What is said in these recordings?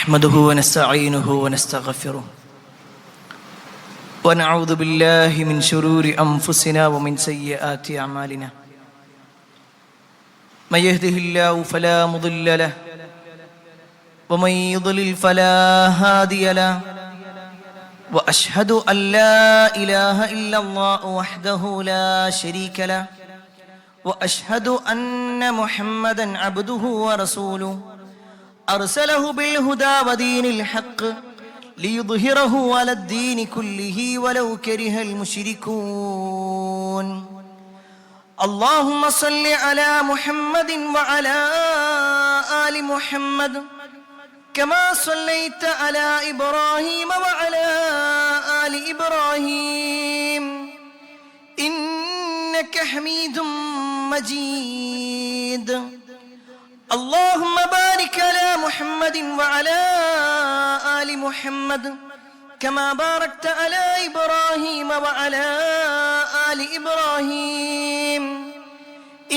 نحمده ونستعينه ونستغفره ونعوذ بالله من شرور أنفسنا ومن سيئات أعمالنا من يهده الله فلا مضل له ومن يضلل فلا هادي له وأشهد أن لا إله إلا الله وحده لا شريك له وأشهد أن محمدا عبده ورسوله أرسله بالهدى ودين الحق ليظهره على الدين كله ولو كره المشركون اللهم صل على محمد وعلى آل محمد كما صليت على إبراهيم وعلى آل إبراهيم إنك حميد مجيد اللهم بارك على محمد وعلى آل محمد كما باركت على إبراهيم وعلى آل إبراهيم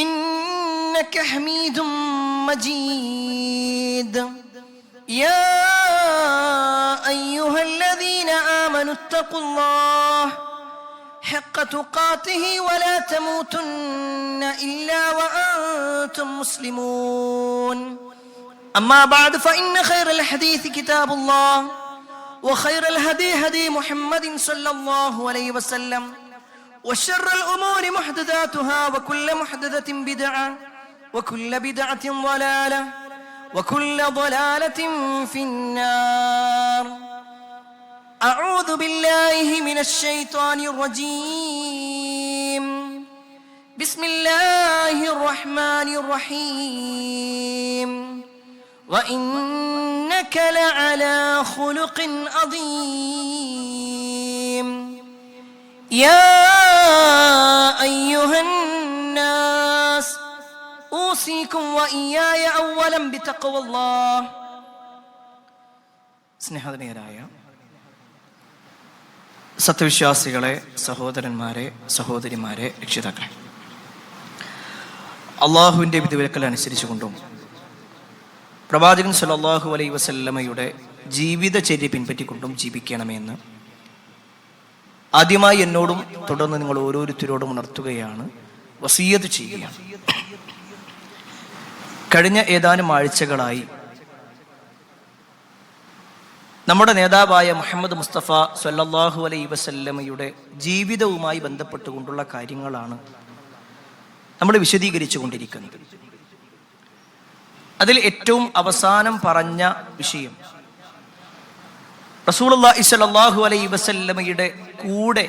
إنك حميد مجيد يا أيها الذين آمنوا اتقوا الله حق تقاته ولا تموتن إلا وأنتم مسلمون أما بعد فإن خير الحديث كتاب الله وخير الهدي هدي محمد صلى الله عليه وسلم وشر الأمور محدثاتها وكل محدثة بدعة وكل بدعة ضلالة وكل ضلالة في النار أعوذ بالله من الشيطان الرجيم بسم الله الرحمن الرحيم وإنك لعلى خلق عظيم يا أيها الناس أوصيكم وإياي أولا بتقوى الله സ്നേഹധനീയരായ സത്യവിശ്വാസികളെ, സഹോദരന്മാരെ, സഹോദരിമാരെ, രക്ഷിതാക്കളെ, അള്ളാഹുവിൻ്റെ വിധിവിലക്കൽ അനുസരിച്ചുകൊണ്ടും പ്രവാചകൻ സല്ലല്ലാഹു അലൈഹി വസല്ലമയുടെ ജീവിതചര്യ പിൻപറ്റിക്കൊണ്ടും ജീവിക്കണമെന്ന് ആദ്യമായി എന്നോടും തുടർന്ന് നിങ്ങൾ ഓരോരുത്തരോടും ഉണർത്തുകയാണ്, വസിയ്യത്ത് ചെയ്യുകയാണ്. കഴിഞ്ഞ ഏതാനും ആഴ്ചകളായി നമ്മുടെ നേതാവായ മുഹമ്മദ് മുസ്തഫ സല്ലല്ലാഹു അലൈഹി വസല്ലമയുടെ ജീവിതവുമായി ബന്ധപ്പെട്ടുകൊണ്ടുള്ള കാര്യങ്ങളാണ് നമ്മൾ വിശദീകരിച്ചു കൊണ്ടിരിക്കുന്നത്. അതിൽ ഏറ്റവും അവസാനം പറഞ്ഞ വിഷയം റസൂലുള്ളാഹി സ്വല്ലല്ലാഹു അലൈഹി വസല്ലമയുടെ കൂടെ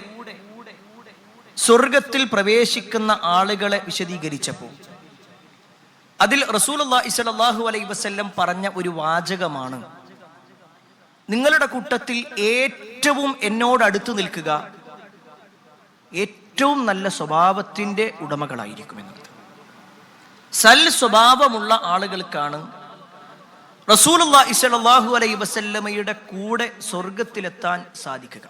സ്വർഗത്തിൽ പ്രവേശിക്കുന്ന ആളുകളെ വിശദീകരിച്ചപ്പോൾ അതിൽ റസൂലുള്ളാഹി സ്വല്ലല്ലാഹു അലൈഹി വസല്ലം പറഞ്ഞ ഒരു വാചകമാണ്, നിങ്ങളുടെ കൂട്ടത്തിൽ ഏറ്റവും എന്നോട് അടുത്ത് നിൽക്കുക ഏറ്റവും നല്ല സ്വഭാവത്തിന്റെ ഉടമകളായിരിക്കുമെന്നത്. സൽ സ്വഭാവമുള്ള ആളുകൾക്കാണ് റസൂലുള്ളാഹി സ്വല്ലല്ലാഹു അലൈഹി വസല്ലമയുടെ കൂടെ സ്വർഗത്തിലെത്താൻ സാധിക്കുക.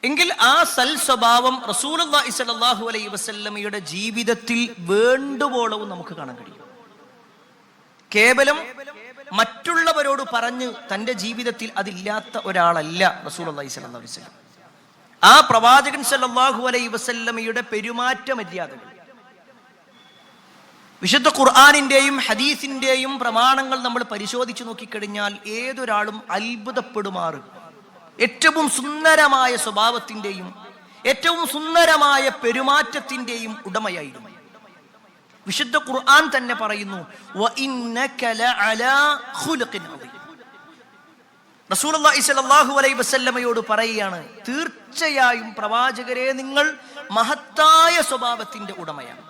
എങ്കിൽ ആ സൽ സ്വഭാവം റസൂലുള്ളാഹി സ്വല്ലല്ലാഹു അലൈഹി വസല്ലമയുടെ ജീവിതത്തിൽ വേണ്ടുവോളവും നമുക്ക് കാണാൻ കഴിയും. കേവലം മറ്റുള്ളവരോട് പറഞ്ഞ് തൻ്റെ ജീവിതത്തിൽ അതില്ലാത്ത ഒരാളല്ല റസൂലുള്ളാഹി സ്വല്ലല്ലാഹു അലൈഹി വസല്ലം. ആ പ്രവാചകൻ സല്ലല്ലാഹു അലൈഹി വസല്ലമയുടെ പെരുമാറ്റ മര്യാദകൾ വിശുദ്ധ ഖുർആനിന്റെയും ഹദീസിന്റെയും പ്രമാണങ്ങൾ നമ്മൾ പരിശോധിച്ചു നോക്കിക്കഴിഞ്ഞാൽ ഏതൊരാളും അത്ഭുതപ്പെടുമാറ് ഏറ്റവും സുന്ദരമായ സ്വഭാവത്തിന്റെയും ഏറ്റവും സുന്ദരമായ പെരുമാറ്റത്തിന്റെയും ഉടമയായിരുന്നു. വിശുദ്ധ ഖുർആൻ തന്നെ പറയുന്നു, വഇന്നക ലഅലാ ഖുലുഖിൻ അദീം. റസൂലുള്ളാഹി സ്വല്ലല്ലാഹു അലൈഹി വസല്ലമയോട് പറയുകയാണ്, തീർച്ചയായും പ്രവാചകരെ നിങ്ങൾ മഹത്തായ സ്വഭാവത്തിന്റെ ഉടമയാണ്.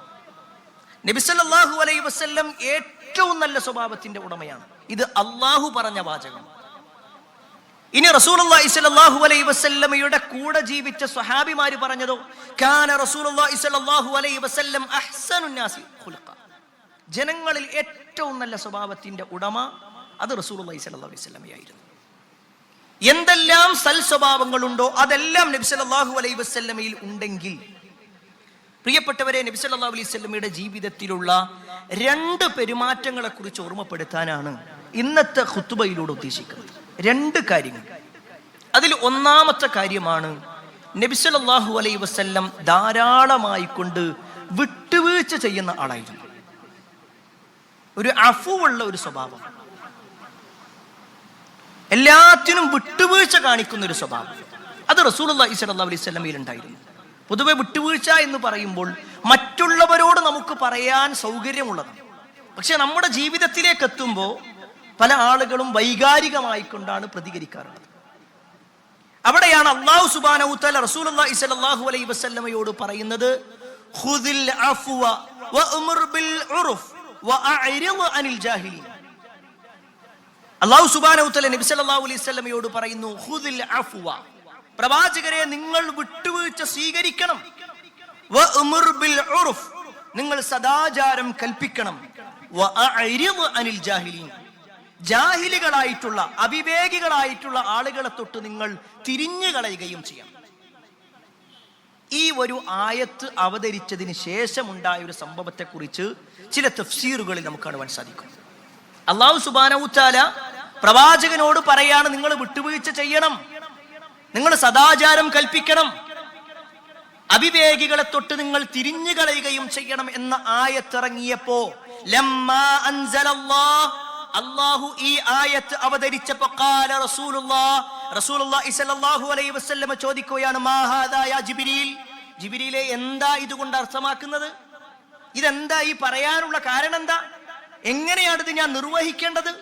നബി സല്ലല്ലാഹു അലൈഹി വസല്ലം ഏറ്റവും നല്ല സ്വഭാവത്തിന്റെ ഉടമയാണ്. ഇത് അല്ലാഹു പറഞ്ഞ വാചകം. ഇനി റസൂലുള്ളാഹി സ്വല്ലല്ലാഹു അലൈഹി വസല്ലമയുടെ കൂടെ ജീവിച്ച സ്വഹാബിമാര് പറഞ്ഞതോ, കാന റസൂലുള്ളാഹി സ്വല്ലല്ലാഹു അലൈഹി വസല്ലം അഹ്സനുന്നാസി ഖുൽഖ. ജനങ്ങളിൽ ഏറ്റവും നല്ല സ്വഭാവത്തിന്റെ ഉടമ അത് റസൂലുള്ളാഹി സ്വല്ലല്ലാഹു അലൈഹി വസല്ലമയായിരുന്നു. എന്തെല്ലാം സൽ സ്വഭാവങ്ങളുണ്ടോ അതെല്ലാം നബി സല്ലല്ലാഹു അലൈഹി വസല്ലമയിൽ ഉണ്ടെങ്കിൽ പ്രിയപ്പെട്ടവരെ, നബി സല്ലല്ലാഹു അലൈഹി വസല്ലമയുടെ ജീവിതത്തിലുള്ള രണ്ട് പെരുമാറ്റങ്ങളെ കുറിച്ച് ഓർമ്മപ്പെടുത്താനാണ് ഇന്നത്തെ ഖുതുബയിലൂടെ ഉദ്ദേശിക്കുന്നത്? 2 കാര്യങ്ങൾ. അതിൽ ഒന്നാമത്തെ കാര്യമാണ് നബി സല്ലല്ലാഹു അലൈഹി വസല്ലം ധാരാളമായി കൊണ്ട് വിട്ടുവീഴ്ച ചെയ്യുന്ന ആളായിരുന്നു. ഒരു അഫുവുള്ള ഒരു സ്വഭാവം, എല്ലാത്തിനും വിട്ടുവീഴ്ച കാണിക്കുന്ന ഒരു സ്വഭാവം, അത് റസൂലുള്ളാഹി സ്വല്ലല്ലാഹു അലൈഹി വസല്ലമയിൽ ഉണ്ടായിരുന്നു. പൊതുവെ വിട്ടുവീഴ്ച എന്ന് പറയുമ്പോൾ മറ്റുള്ളവരോട് നമുക്ക് പറയാൻ സൗകര്യമുള്ളതാണ്. പക്ഷെ നമ്മുടെ ജീവിതത്തിലേക്ക് എത്തുമ്പോൾ പല ആളുകളും വൈകാരികമായിക്കൊണ്ടാണ് പ്രതികരിക്കാറുള്ളത്. അവിടെയാണ് അല്ലാഹു സുബ്ഹാനഹു വ തആല റസൂലുള്ളാഹി സ്വല്ലല്ലാഹു അലൈഹി വസല്ലമയോട് പറയുന്നത്, ഖുദിൽ അഫ്വ വഅ്മുർ ബിൽ ഉർഫ് വഅഅ്രിദ് അനിൽ ജാഹിലീൻ. അല്ലാഹു സുബ്ഹാനഹു വ തആല നബി സല്ലല്ലാഹു അലൈഹി വസല്ലമയോട് പറയുന്നു, ഖുദിൽ അഫ്വ, പ്രവാചകരെ നിങ്ങൾ വിട്ടുവീഴ്ച സ്വീകരിക്കണം, വഅ്മുർ ബിൽ ഉർഫ്, നിങ്ങൾ സദാചാരം കൽപ്പിക്കണം, വഅഅ്രിദ് അനിൽ ജാഹിലീൻ, ജാഹിലികളായിട്ടുള്ള അവിവേകികളായിട്ടുള്ള ആളുകളെ തൊട്ട് നിങ്ങൾ തിരിഞ്ഞു കളയുകയും ചെയ്യണം. ഈ ഒരു ആയത്ത് അവതരിച്ചതിന് ശേഷമുണ്ടായ ഒരു സംഭവത്തെ കുറിച്ച് ചില തഫ്സീറുകളിൽ നമുക്ക് കാണുവാൻ സാധിക്കും. അല്ലാഹു സുബ്ഹാനഹു വ തആല പ്രവാചകനോട് പറയാണ്, നിങ്ങൾ വിട്ടുവീഴ്ച ചെയ്യണം, നിങ്ങൾ സദാചാരം കൽപ്പിക്കണം, അവിവേകികളെ തൊട്ട് നിങ്ങൾ തിരിഞ്ഞു കളയുകയും ചെയ്യണം എന്ന ആയത്തിറങ്ങിയപ്പോ ലമ്മാ അൻസലല്ലാഹ്, അല്ലാഹു ഈ ആയത്ത് അവതരിച്ചപ്പോൾ ഖാല റസൂലുള്ളാഹി സ്വല്ലല്ലാഹു അലൈഹി വസല്ലം ചോദിക്കുകയാണ്, മാ ഹാദാ യാ ജിബ്രീൽ, ജിബ്രീലെ എന്താ ഇതുകൊണ്ട് അർത്ഥമാക്കുന്നത്? ഇതെന്താ, ഈ പറയാനുള്ള കാരണം എന്താ? എങ്ങനെയാണ് ഇത് ഞാൻ നിർവഹിക്കേണ്ടത്?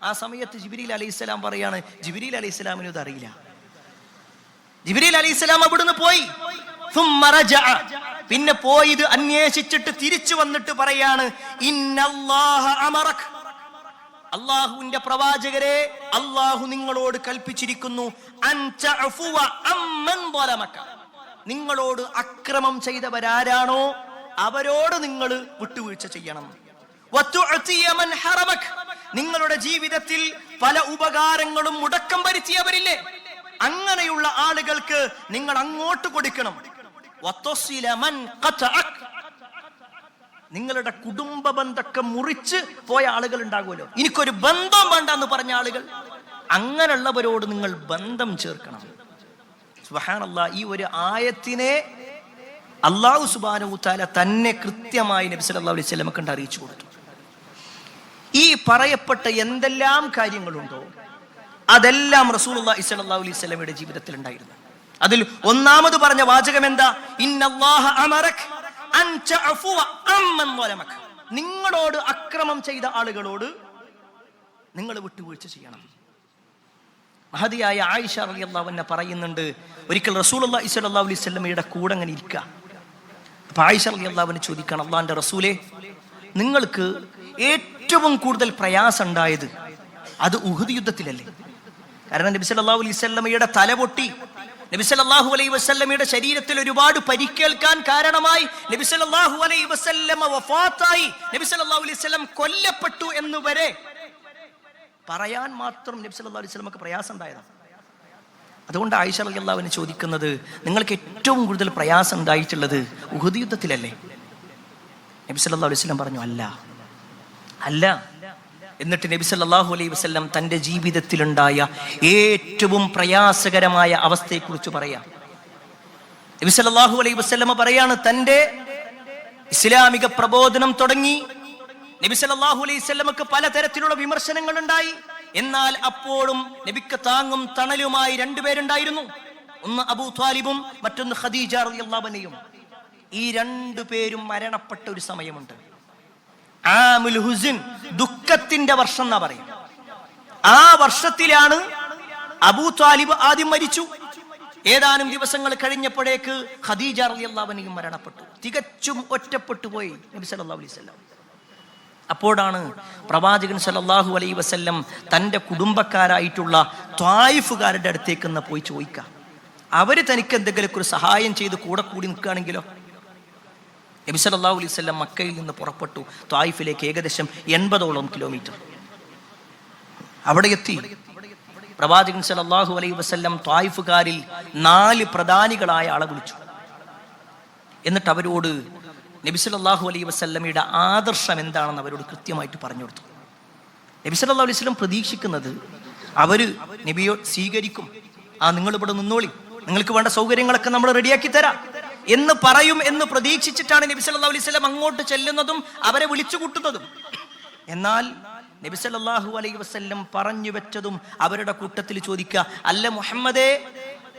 ആ സമയത്ത് ജിബ്രീൽ അലൈഹിസ്സലാം പറയാണ്, ജിബ്രീൽ അലൈഹിസ്സലാമിന് ഇത് അറിയില്ല. ജിബ്രീൽ അലൈഹിസ്സലാം അവിടുന്ന് പോയി, പിന്നെ പോയി ഇത് അന്വേഷിച്ചിട്ട് തിരിച്ചു വന്നിട്ട് പറയാണ്, ഇന്നല്ലാഹ അമറക, അല്ലാഹുവിന്റെ പ്രവാചകരെ, അല്ലാഹു നിങ്ങളോട് കൽപ്പിച്ചിരിക്കുന്നു, അൻതഅഫുവ അമ്മൻ ളലമക, നിങ്ങളോട് അക്രമം ചെയ്തവരാരാണോ അവരോട് നിങ്ങൾ വിട്ടുവീഴ്ച ചെയ്യണം, വതുഅതിയ മൻ ഹറമക, നിങ്ങളുടെ ജീവിതത്തിൽ പല ഉപകാരങ്ങളും മുടക്കം വരുത്തിയവരില്ലേ, അങ്ങനെയുള്ള ആളുകൾക്ക് നിങ്ങൾ അങ്ങോട്ട് കൊടുക്കണം, വതസില മൻ ഖതഅക, നിങ്ങളുടെ കുടുംബ ബന്ധമൊക്കെ മുറിച്ച് പോയ ആളുകൾ ഉണ്ടാകുമല്ലോ, എനിക്കൊരു ബന്ധം വേണ്ട എന്ന് പറഞ്ഞ ആളുകൾ, അങ്ങനെയുള്ളവരോട് നിങ്ങൾ ബന്ധം ചേർക്കണം. സുബ്ഹാനല്ലാഹ്, ഈ ഒരു ആയത്തിനെ അല്ലാഹു സുബ്ഹാനഹു വ തആല തന്നെ കൃത്യമായി നബി സല്ലല്ലാഹു അലൈഹി വസല്ലമക്ക് അറിയിച്ചു കൊടുത്തു. ഈ പറയപ്പെട്ട എന്തെല്ലാം കാര്യങ്ങളുണ്ടോ അതെല്ലാം റസൂലുള്ളാഹി സ്വല്ലല്ലാഹു അലൈഹി വസല്ലമയുടെ ജീവിതത്തിൽ ഉണ്ടായിരുന്നു. അതിൽ ഒന്നാമത് പറഞ്ഞ വാചകം എന്താ? ഇന്നല്ലാഹ അമറക അൻ തഅഫുവ അമ്മൻ ളലമക, നിങ്ങളോട് അക്രമം ചെയ്ത ആളുകളോട് നിങ്ങൾ വിട്ടുവീഴ്ച ചെയ്യണം. മഹദിയായ ആയിഷ റളിയല്ലാഹു അൻഹ പറയുന്നുണ്ട്, ഒരിക്കൽ റസൂലുള്ളാഹി സ്വല്ലല്ലാഹു അലൈഹി വസല്ലമയുടെ കൂടെ അങ്ങനെ ഇരിക്കുക. അപ്പൊ ആയിഷ റളിയല്ലാഹു അൻഹ ചോദിക്കണം, അല്ലാഹുവിന്റെ റസൂലേ, നിങ്ങൾക്ക് ഏറ്റവും കൂടുതൽ പ്രയാസം ഉണ്ടായത് അത് ഉഹദ് യുദ്ധത്തിലല്ലേ? കാരണം നബി സല്ലല്ലാഹു അലൈഹി വസല്ലമയുടെ തല പൊട്ടി, നബി സല്ലല്ലാഹു അലൈഹി വസല്ലമയുടെ ശരീരത്തിൽ ഒരുപാട് പരിക്കേൽക്കാൻ കാരണമായി, നബി സല്ലല്ലാഹു അലൈഹി വസല്ലമ വഫാത്തായി, നബി സല്ലല്ലാഹു അലൈഹി വസല്ലം കൊല്ലപ്പെട്ടു എന്ന് വരെ പറയാൻ മാത്രം നബി സല്ലല്ലാഹു അലൈഹി വസല്ലമക്ക് പ്രയാസം ഉണ്ടായതാണ്. അതുകൊണ്ട് ആയിഷ റളിയല്ലാഹു അൻഹ ചോദിക്കുന്നത്, നിങ്ങൾക്ക് ഏറ്റവും കൂടുതൽ പ്രയാസം ഉണ്ടായിട്ടുള്ളത് ഉഹദ് യുദ്ധത്തിലല്ലേ? നബി സല്ലല്ലാഹു അലൈഹി വസല്ലം പറഞ്ഞു, അല്ല. എന്നിട്ട് നബി സല്ലല്ലാഹു അലൈഹി വസല്ലം തൻ്റെ ജീവിതത്തിലുണ്ടായ ഏറ്റവും പ്രയാസകരമായ അവസ്ഥയെക്കുറിച്ച് പറയാം. നബി സല്ലല്ലാഹു അലൈഹി വസല്ലം പറയാണ്, തൻ്റെ ഇസ്ലാമിക പ്രബോധനം തുടങ്ങി നബി സല്ലല്ലാഹു അലൈഹി വസല്ലമക്ക് പലതരത്തിലുള്ള വിമർശനങ്ങൾ ഉണ്ടായി. എന്നാൽ അപ്പോഴും നബിക്ക് താങ്ങും തണലുമായി 2 പേരുണ്ടായിരുന്നു. ഒന്ന് അബൂ ത്വാലിബും മറ്റൊന്ന് ഖദീജ റളിയല്ലാഹു അൻഹയും. ഈ 2 പേരും മരണപ്പെട്ട ഒരു സമയമുണ്ട്. ആമുൽ ഹുസ്ൻ, ദുഃഖത്തിന്റെ വർഷം എന്നാ പറയും. ആ വർഷത്തിലാണ് അബൂ ത്വാലിബ് ആദ്യം മരിച്ചു. ഏതാനും ദിവസങ്ങൾ കഴിഞ്ഞപ്പോഴേക്ക് ഖദീജ റളിയല്ലാഹു അൻഹയും മരണപ്പെട്ടു. തികച്ചും ഒറ്റപ്പെട്ടു പോയി നബി സല്ലല്ലാഹു അലൈഹി വസല്ലം. അപ്പോഴാണ് പ്രവാചകൻ സല്ലല്ലാഹു അലൈഹി വസല്ലം തൻ്റെ കുടുംബക്കാരായിട്ടുള്ള ത്വായിഫുകാരുടെ അടുത്തേക്ക് പോയി ചോദിക്കുക, അവര് തനിക്ക് എന്തെങ്കിലും ഒരു സഹായം ചെയ്ത് കൂടെ കൂടി നിൽക്കുകയാണെങ്കിലോ? നബി സല്ലല്ലാഹു അലൈഹി വസല്ലം മക്കയിൽ നിന്ന് പുറപ്പെട്ടു ത്വായിഫിലേക്ക്, ഏകദേശം 80ഓളം കിലോമീറ്റർ. അവിടെ എത്തി പ്രവാചകൻ സല്ലല്ലാഹു അലൈഹി വസല്ലം ത്വായിഫുകാരിൽ 4 പ്രധാനികളായ ആളെ വിളിച്ചു. എന്നിട്ട് അവരോട് നബി സല്ലല്ലാഹു അലൈഹി വസല്ലമയുടെ ആദർശം എന്താണെന്ന് അവരോട് കൃത്യമായിട്ട് പറഞ്ഞു കൊടുത്തു. നബി സല്ലല്ലാഹു അലൈഹി വസല്ലം പ്രതീക്ഷിക്കുന്നത് അവര് നബിയെ സ്വീകരിക്കും. നിങ്ങൾ ഇവിടെ നിന്നോളി, നിങ്ങൾക്ക് വേണ്ട സൗകര്യങ്ങളൊക്കെ നമ്മൾ റെഡിയാക്കി തരാം എന്ന് പറയും എന്ന് പ്രതീക്ഷിച്ചിട്ടാണ് നബി സല്ലല്ലാഹു അലൈഹി വസല്ലം അങ്ങോട്ട് ചെല്ലുന്നതും അവരെ വിളിച്ചു കൂട്ടുന്നതും. എന്നാൽ നബി സല്ലല്ലാഹു അലൈഹി വസല്ലം പറഞ്ഞു വെച്ചതും അവരുടെ കൂട്ടത്തിൽ ചോദിക്കുക, അല്ല മുഹമ്മദേ,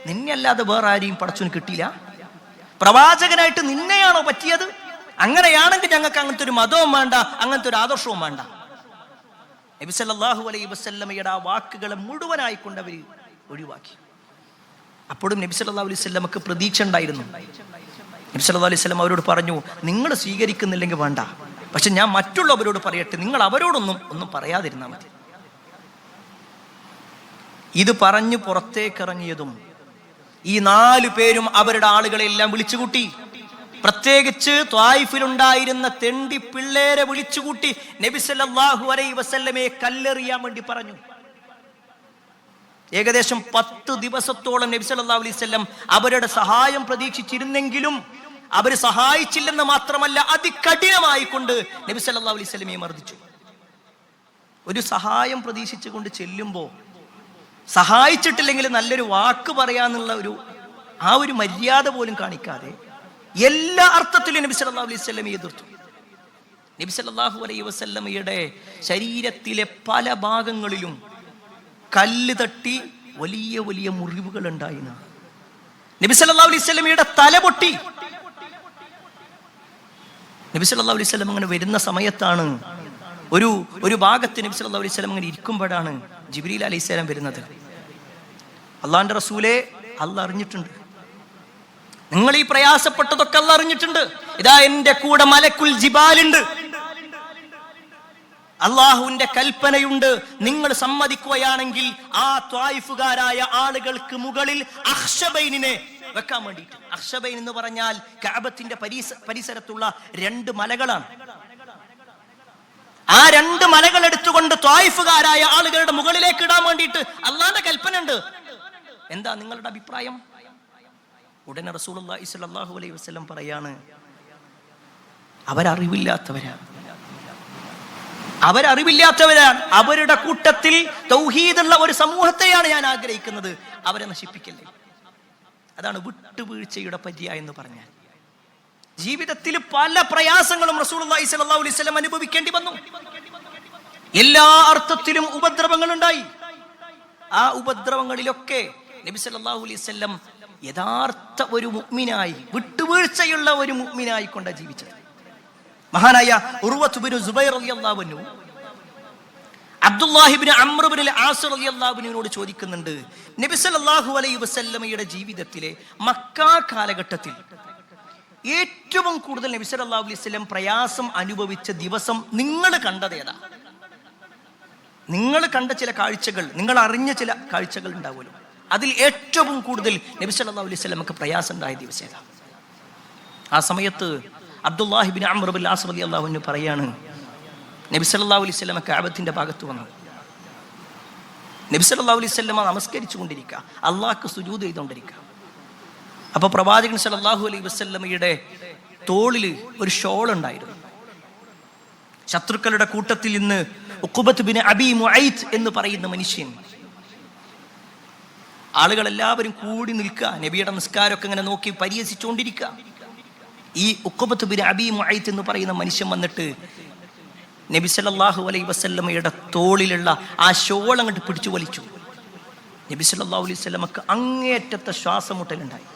നിന്നെ അല്ലാതെ വേറെ ആരെയും പടച്ചവന് കിട്ടിയില്ല? പ്രവാചകനായിട്ട് നിന്നെയാണോ പറ്റിയത്? അങ്ങനെയാണെങ്കിൽ ഞങ്ങൾക്ക് അങ്ങനത്തെ ഒരു മതവും വേണ്ട, അങ്ങനത്തെ ഒരു ആദർശവും വേണ്ട. നബി സല്ലല്ലാഹു അലൈഹി വസല്ലമയുടെ ആ വാക്കുകളെ മുഴുവനായി കൊണ്ട് അവർ ഒഴിവാക്കി. അപ്പോഴും നബി സല്ലല്ലാഹു അലൈഹി വസല്ലമക്ക് പ്രതീക്ഷ ഉണ്ടായിരുന്നു. നബി സല്ലല്ലാഹു അലൈഹി വസല്ലം അവരോട് പറഞ്ഞു, നിങ്ങൾ സ്വീകരിക്കുന്നില്ലെങ്കിൽ വേണ്ട, പക്ഷെ ഞാൻ മറ്റുള്ളവരോട് പറയട്ടെ, നിങ്ങൾ അവരോടൊന്നും പറയാതിരുന്നാൽ മതി. ഇത് പറഞ്ഞു പുറത്തേക്കിറങ്ങിയതും ഈ 4 പേരും അവരുടെ ആളുകളെല്ലാം വിളിച്ചുകൂട്ടി. പ്രത്യേകിച്ച് ത്വായിഫിലുണ്ടായിരുന്ന തെണ്ടി പിള്ളേരെ വിളിച്ചുകൂട്ടി നബി സല്ലല്ലാഹു അലൈഹി വസല്ലമയെ കല്ലെറിയാൻ വേണ്ടി പറഞ്ഞു. ഏകദേശം 10 ദിവസത്തോളം നബി സല്ലല്ലാഹു അലൈഹി വസല്ലം അവരുടെ സഹായം പ്രതീക്ഷിച്ചിരുന്നെങ്കിലും അവർ സഹായിച്ചില്ലെന്ന് മാത്രമല്ല, അതികഠിനമായി കൊണ്ട് നബി സല്ലല്ലാഹു അലൈഹി വസല്ലമയെ മർദ്ദിച്ചു. ഒരു സഹായം പ്രതീക്ഷിച്ചുകൊണ്ട് ചെല്ലുമ്പോൾ സഹായിച്ചിട്ടില്ലെങ്കിൽ നല്ലൊരു വാക്ക് പറയാന്നുള്ള ഒരു മര്യാദ പോലും കാണിക്കാതെ എല്ലാ അർത്ഥത്തിലും നബി സല്ലല്ലാഹു അലൈഹി വസല്ലമയെ എതിർത്തു. നബി സല്ലല്ലാഹു അലൈഹി വസല്ലമയുടെ ശരീരത്തിലെ പല ഭാഗങ്ങളിലും കല്ല് തട്ടി വലിയ വലിയ മുറിവുകൾ ഉണ്ടായിരുന്നു. നബി സല്ലല്ലാഹു അലൈഹി വസല്ലമയുടെ തല പൊട്ടി. നബി സല്ലല്ലാഹു അലൈഹി വസല്ലം അങ്ങനെ വരുന്ന സമയത്താണ് ഒരു ഭാഗത്ത് നബി സല്ലല്ലാഹു അലൈഹി വസല്ലം അങ്ങനെ ഇരിക്കുമ്പോഴാണ് ജിബ്രീൽ അലൈഹിസ്സലാം വരുന്നത്. അള്ളാന്റെ റസൂലെ, അള്ളാഹ് അറിഞ്ഞിട്ടുണ്ട്, നിങ്ങൾ ഈ പ്രയാസപ്പെട്ടതൊക്കെ അള്ളാഹ് അറിഞ്ഞിട്ടുണ്ട്. ഇതാ എന്റെ കൂടെ മലക്കുൽ ജിബാലുണ്ട്, അള്ളാഹുവിന്റെ കൽപ്പനയുണ്ട്. നിങ്ങൾ സമ്മതിക്കുകയാണെങ്കിൽ ആ ത്വായിഫുകാരായ ആളുകൾക്ക് മുകളിൽ അഖ്ശബൈനിനെ വെക്കാൻ വേണ്ടിയിട്ട്. അഖ്ശബൈൻ എന്ന് പറഞ്ഞാൽ കഅബത്തിന്റെ പരിസരത്തുള്ള 2 മലകളാണ്. ആ 2 മലകൾ എടുത്തുകൊണ്ട് ത്വായിഫുകാരായ ആളുകളുടെ മുകളിലേക്ക് ഇടാൻ വേണ്ടിയിട്ട് അള്ളാന്റെ കൽപ്പന ഉണ്ട്. എന്താ നിങ്ങളുടെ അഭിപ്രായം? ഉടനെ റസൂലുള്ളാഹി സ്വല്ലല്ലാഹു അലൈഹി വസല്ലം പറയാണ്, അവരറിവില്ലാത്തവരാണ്. അവരുടെ കൂട്ടത്തിൽ തൗഹീദുള്ള ഒരു സമൂഹത്തെയാണ് ഞാൻ ആഗ്രഹിക്കുന്നത്. അവരെ നശിപ്പിക്കല്ലേ. അതാണ് വിട്ടുവീഴ്ചയുടെ പര്യായം എന്ന് പറഞ്ഞാൽ. ജീവിതത്തിൽ പല പ്രയാസങ്ങളും റസൂലുള്ളാഹി സ്വല്ലല്ലാഹു അലൈഹി വസല്ലം അനുഭവിക്കേണ്ടി വന്നു. എല്ലാ അർത്ഥത്തിലും ഉപദ്രവങ്ങൾ ഉണ്ടായി. ആ ഉപദ്രവങ്ങളിലൊക്കെ നബി സല്ലല്ലാഹു അലൈഹി വസല്ലം യഥാർത്ഥ ഒരു മുഅ്മിനായി, വിട്ടുവീഴ്ചയുള്ള ഒരു മുഅ്മിനായി കൊണ്ടാണ് ജീവിച്ചത്. മഹാനായ ഉർവത്ത് ബിൻ സുബൈർ റളിയല്ലാഹു അൻഹു അബ്ദുല്ലാഹി ഇബ്നു അംർ ഇബ്നുൽ ആസ് റളിയല്ലാഹു അൻഹുവിനോട് ചോദിക്കുന്നുണ്ട്, നബി സല്ലല്ലാഹു അലൈഹി വസല്ലമയുടെ ജീവിതത്തിലെ മക്ക കാലഘട്ടത്തിൽ ഏറ്റവും കൂടുതൽ നബി സല്ലല്ലാഹു അലൈഹി വസല്ലം പ്രയാസം അനുഭവിച്ച ദിവസം നിങ്ങൾ കണ്ടതേതാ? നിങ്ങൾ കണ്ട ചില കാഴ്ചകൾ, നിങ്ങൾ അറിഞ്ഞ ചില കാഴ്ചകൾ ഉണ്ടാവുമല്ലോ, അതിൽ ഏറ്റവും കൂടുതൽ നബി സല്ലല്ലാഹു അലൈഹി വസല്ലമക്ക് പ്രയാസം ഉണ്ടായ ദിവസം ഏതാ? ആ സമയത്ത് അബ്ദുല്ലാഹി ഇബ്നു അംർ ഇബ്നുൽ ആസ് റളിയല്ലാഹു അൻഹു പറയാണ്, നബി സല്ലല്ലാഹു അലൈഹി വസല്ലം കഅബത്തിന്റെ ഭാഗത്ത് വന്നു. നബി സല്ലല്ലാഹു അലൈഹി വസല്ലം നമസ്കരിച്ചു കൊണ്ടിരിക്കുക, അള്ളാഹ്ക്ക് സുജൂദ് ചെയ്തുകൊണ്ടിരിക്കുക. അപ്പൊ പ്രവാചകൻ സല്ലല്ലാഹു അലൈഹി വസല്ലമയുടെ തോളിൽ ഒരു ഷോൾ ഉണ്ടായിരുന്നു. ശത്രുക്കളുടെ കൂട്ടത്തിൽ നിന്ന് ഉഖബത്ത് ബിൻ അബീ മുഅയ്ത് എന്ന് പറയുന്ന മനുഷ്യൻ, ആളുകളെല്ലാവരും കൂടി നിൽക്കുക, നബിയുടെ നിസ്കാരമൊക്കെ ഇങ്ങനെ നോക്കി പരിഹസിച്ചുകൊണ്ടിരിക്കുക. ഈ ഉഖബത്ത് ബിൻ അബീ മുഅയ്ത് എന്ന് പറയുന്ന മനുഷ്യൻ വന്നിട്ട് നബി സല്ലല്ലാഹു അലൈഹി വസല്ലമയുടെ തോളിലുള്ള ആ ഷോൾ അങ്ങോട്ട് പിടിച്ചു വലിച്ചു. നബി സല്ലല്ലാഹു അലൈഹി വസല്ലമക്ക് അങ്ങേയറ്റത്തെ ശ്വാസമുട്ടലുണ്ടായി,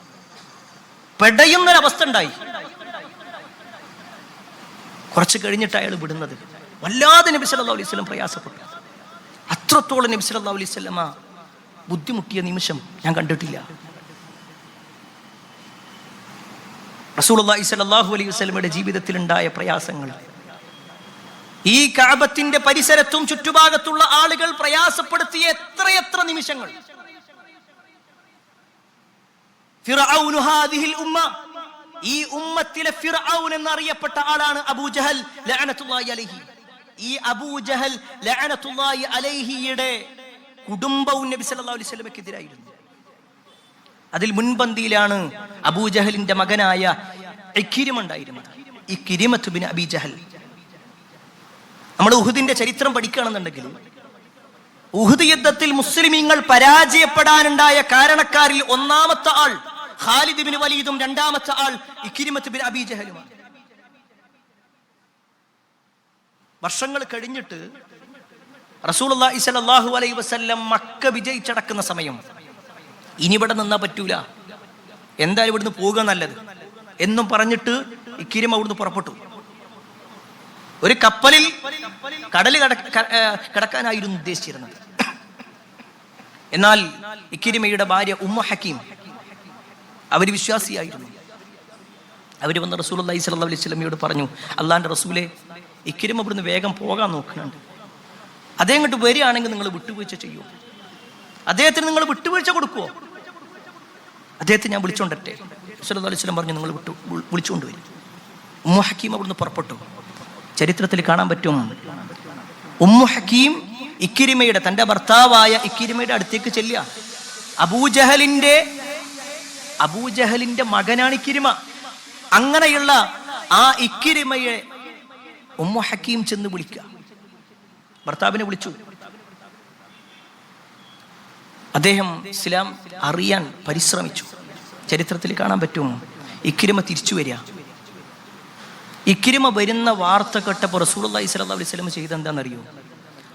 പെടയുന്നൊരവസ്ഥ ഉണ്ടായി. കുറച്ച് കഴിഞ്ഞിട്ട് അയാൾ വിടുന്നത്. വല്ലാതെ നബി സല്ലല്ലാഹു അലൈഹി വസല്ലം പ്രയാസപ്പെട്ടു. അത്രത്തോളം നബി സല്ലല്ലാഹു അലൈഹി വസല്ലമ ബുദ്ധിമുട്ടിയ നിമിഷം ഞാൻ കണ്ടിട്ടില്ല. റസൂലുള്ളാഹി സ്വല്ലല്ലാഹു അലൈഹി വസല്ലമയുടെ ജീവിതത്തിൽ ഉണ്ടായ പ്രയാസങ്ങൾ ഈ കഅബത്തിന്റെ പരിസരത്തും ചുറ്റുഭാഗത്തുള്ള ആളുകൾ പ്രയാസപ്പെടുത്തിയ എത്രയെത്ര നിമിഷങ്ങൾ. ഫിർഔൻ ഹാദിഹിൽ ഉമ്മ, ഈ ഉമ്മത്തിലെ ഫിർഔൻ എന്നറിയപ്പെട്ട ആളാണ് അബൂജഹൽ ലഅനത്തുല്ലാഹി അലൈഹി. ഈ അബൂജഹൽ ലഅനത്തുല്ലാഹി അലൈഹിയുടെ കുടുംബവും നബി സല്ലല്ലാഹു അലൈഹി വസല്ലമക്കെതിരായിരുന്നു. അതിൽ മുൻപന്തിയിലാണ് അബൂജഹലിന്റെ മകനായ ഇക്രിമ ഉണ്ടായിരുന്നത്. ഇക്രിമത്ത് ബിൻ അബീ ജഹൽ. നമ്മൾ ഉഹുദിന്റെ ചരിത്രം പഠിക്കുകയാണെന്നുണ്ടെങ്കിൽ ഉഹുദ് യുദ്ധത്തിൽ മുസ്ലിമീങ്ങൾ പരാജയപ്പെടാനുണ്ടായ കാരണക്കാരിൽ ഒന്നാമത്തെ ആൾ ഖാലിദ് ബിൻ വലീദും രണ്ടാമത്തെ ആൾ ഇക്രിമത്ത് ബിൻ അബീ ജഹലുമാണ്. വർഷങ്ങൾ കഴിഞ്ഞിട്ട് റസൂലുള്ളാഹി സ്വല്ലല്ലാഹു അലൈഹി വസല്ലം മക്ക വിജയിച്ചടക്കുന്ന സമയം, ഇനി ഇവിടെ നിന്നാ പറ്റൂല, എന്തായാലും ഇവിടുന്ന് പോവുക നല്ലത് എന്നും പറഞ്ഞിട്ട് ഇക്രിമ അവിടുന്ന് പുറപ്പെട്ടു. ഒരു കപ്പലിൽ കടൽ കടക്കാനായിരുന്നു ഉദ്ദേശിച്ചിരുന്നത്. എന്നാൽ ഇക്രിമയുടെ ഭാര്യ ഉമ്മു ഹക്കീം അവര് വിശ്വാസിയായിരുന്നു. അവര് വന്ന് റസൂലുള്ളാഹി സ്വല്ലല്ലാഹു അലൈഹി വസല്ലമയോട് പറഞ്ഞു, അള്ളാന്റെ റസൂലെ, ഇക്രിമ ഇവിടുന്ന് വേഗം പോകാൻ നോക്കുന്നുണ്ട്, അദ്ദേഹം ഇങ്ങോട്ട് വരികയാണെങ്കിൽ നിങ്ങൾ വിട്ടുവീഴ്ച ചെയ്യുമോ? അദ്ദേഹത്തിന് നിങ്ങൾ വിട്ടുവീഴ്ച കൊടുക്കുവോ? അദ്ദേഹത്തെ ഞാൻ വിളിച്ചോണ്ടട്ടെ? സ്വല്ലല്ലാഹു അലൈഹി വസല്ലം പറഞ്ഞു, നിങ്ങൾ വിളിച്ചുകൊണ്ടുവരും. ഉമ്മു ഹക്കീം അവിടുന്ന് പുറപ്പെട്ടു. ചരിത്രത്തിൽ കാണാൻ പറ്റും, ഉമ്മു ഹക്കീം ഇക്രിമയുടെ, തന്റെ ഭർത്താവായ ഇക്രിമയുടെ അടുത്തേക്ക് ചെല്ലുക. അബൂജഹലിന്റെ മകനാണ് ഇക്രിമ. അങ്ങനെയുള്ള ആ ഇക്രിമയെ ഉമ്മു ഹക്കീം ചെന്ന് വിളിക്കുക. ഭർത്താവിനെ വിളിച്ചു. അദ്ദേഹം ഇസ്ലാം അറിയാൻ പരിശ്രമിച്ചു. ചരിത്രത്തിൽ കാണാൻ പറ്റും, ഇക്രിമ തിരിച്ചു വരിക. ഇക്രിമ വരുന്ന വാർത്ത കേട്ടപ്പോൾ റസൂലുള്ളാഹി സ്വല്ലല്ലാഹു അലൈഹി വസല്ലം ചെയ്ത് എന്താണെന്നറിയോ?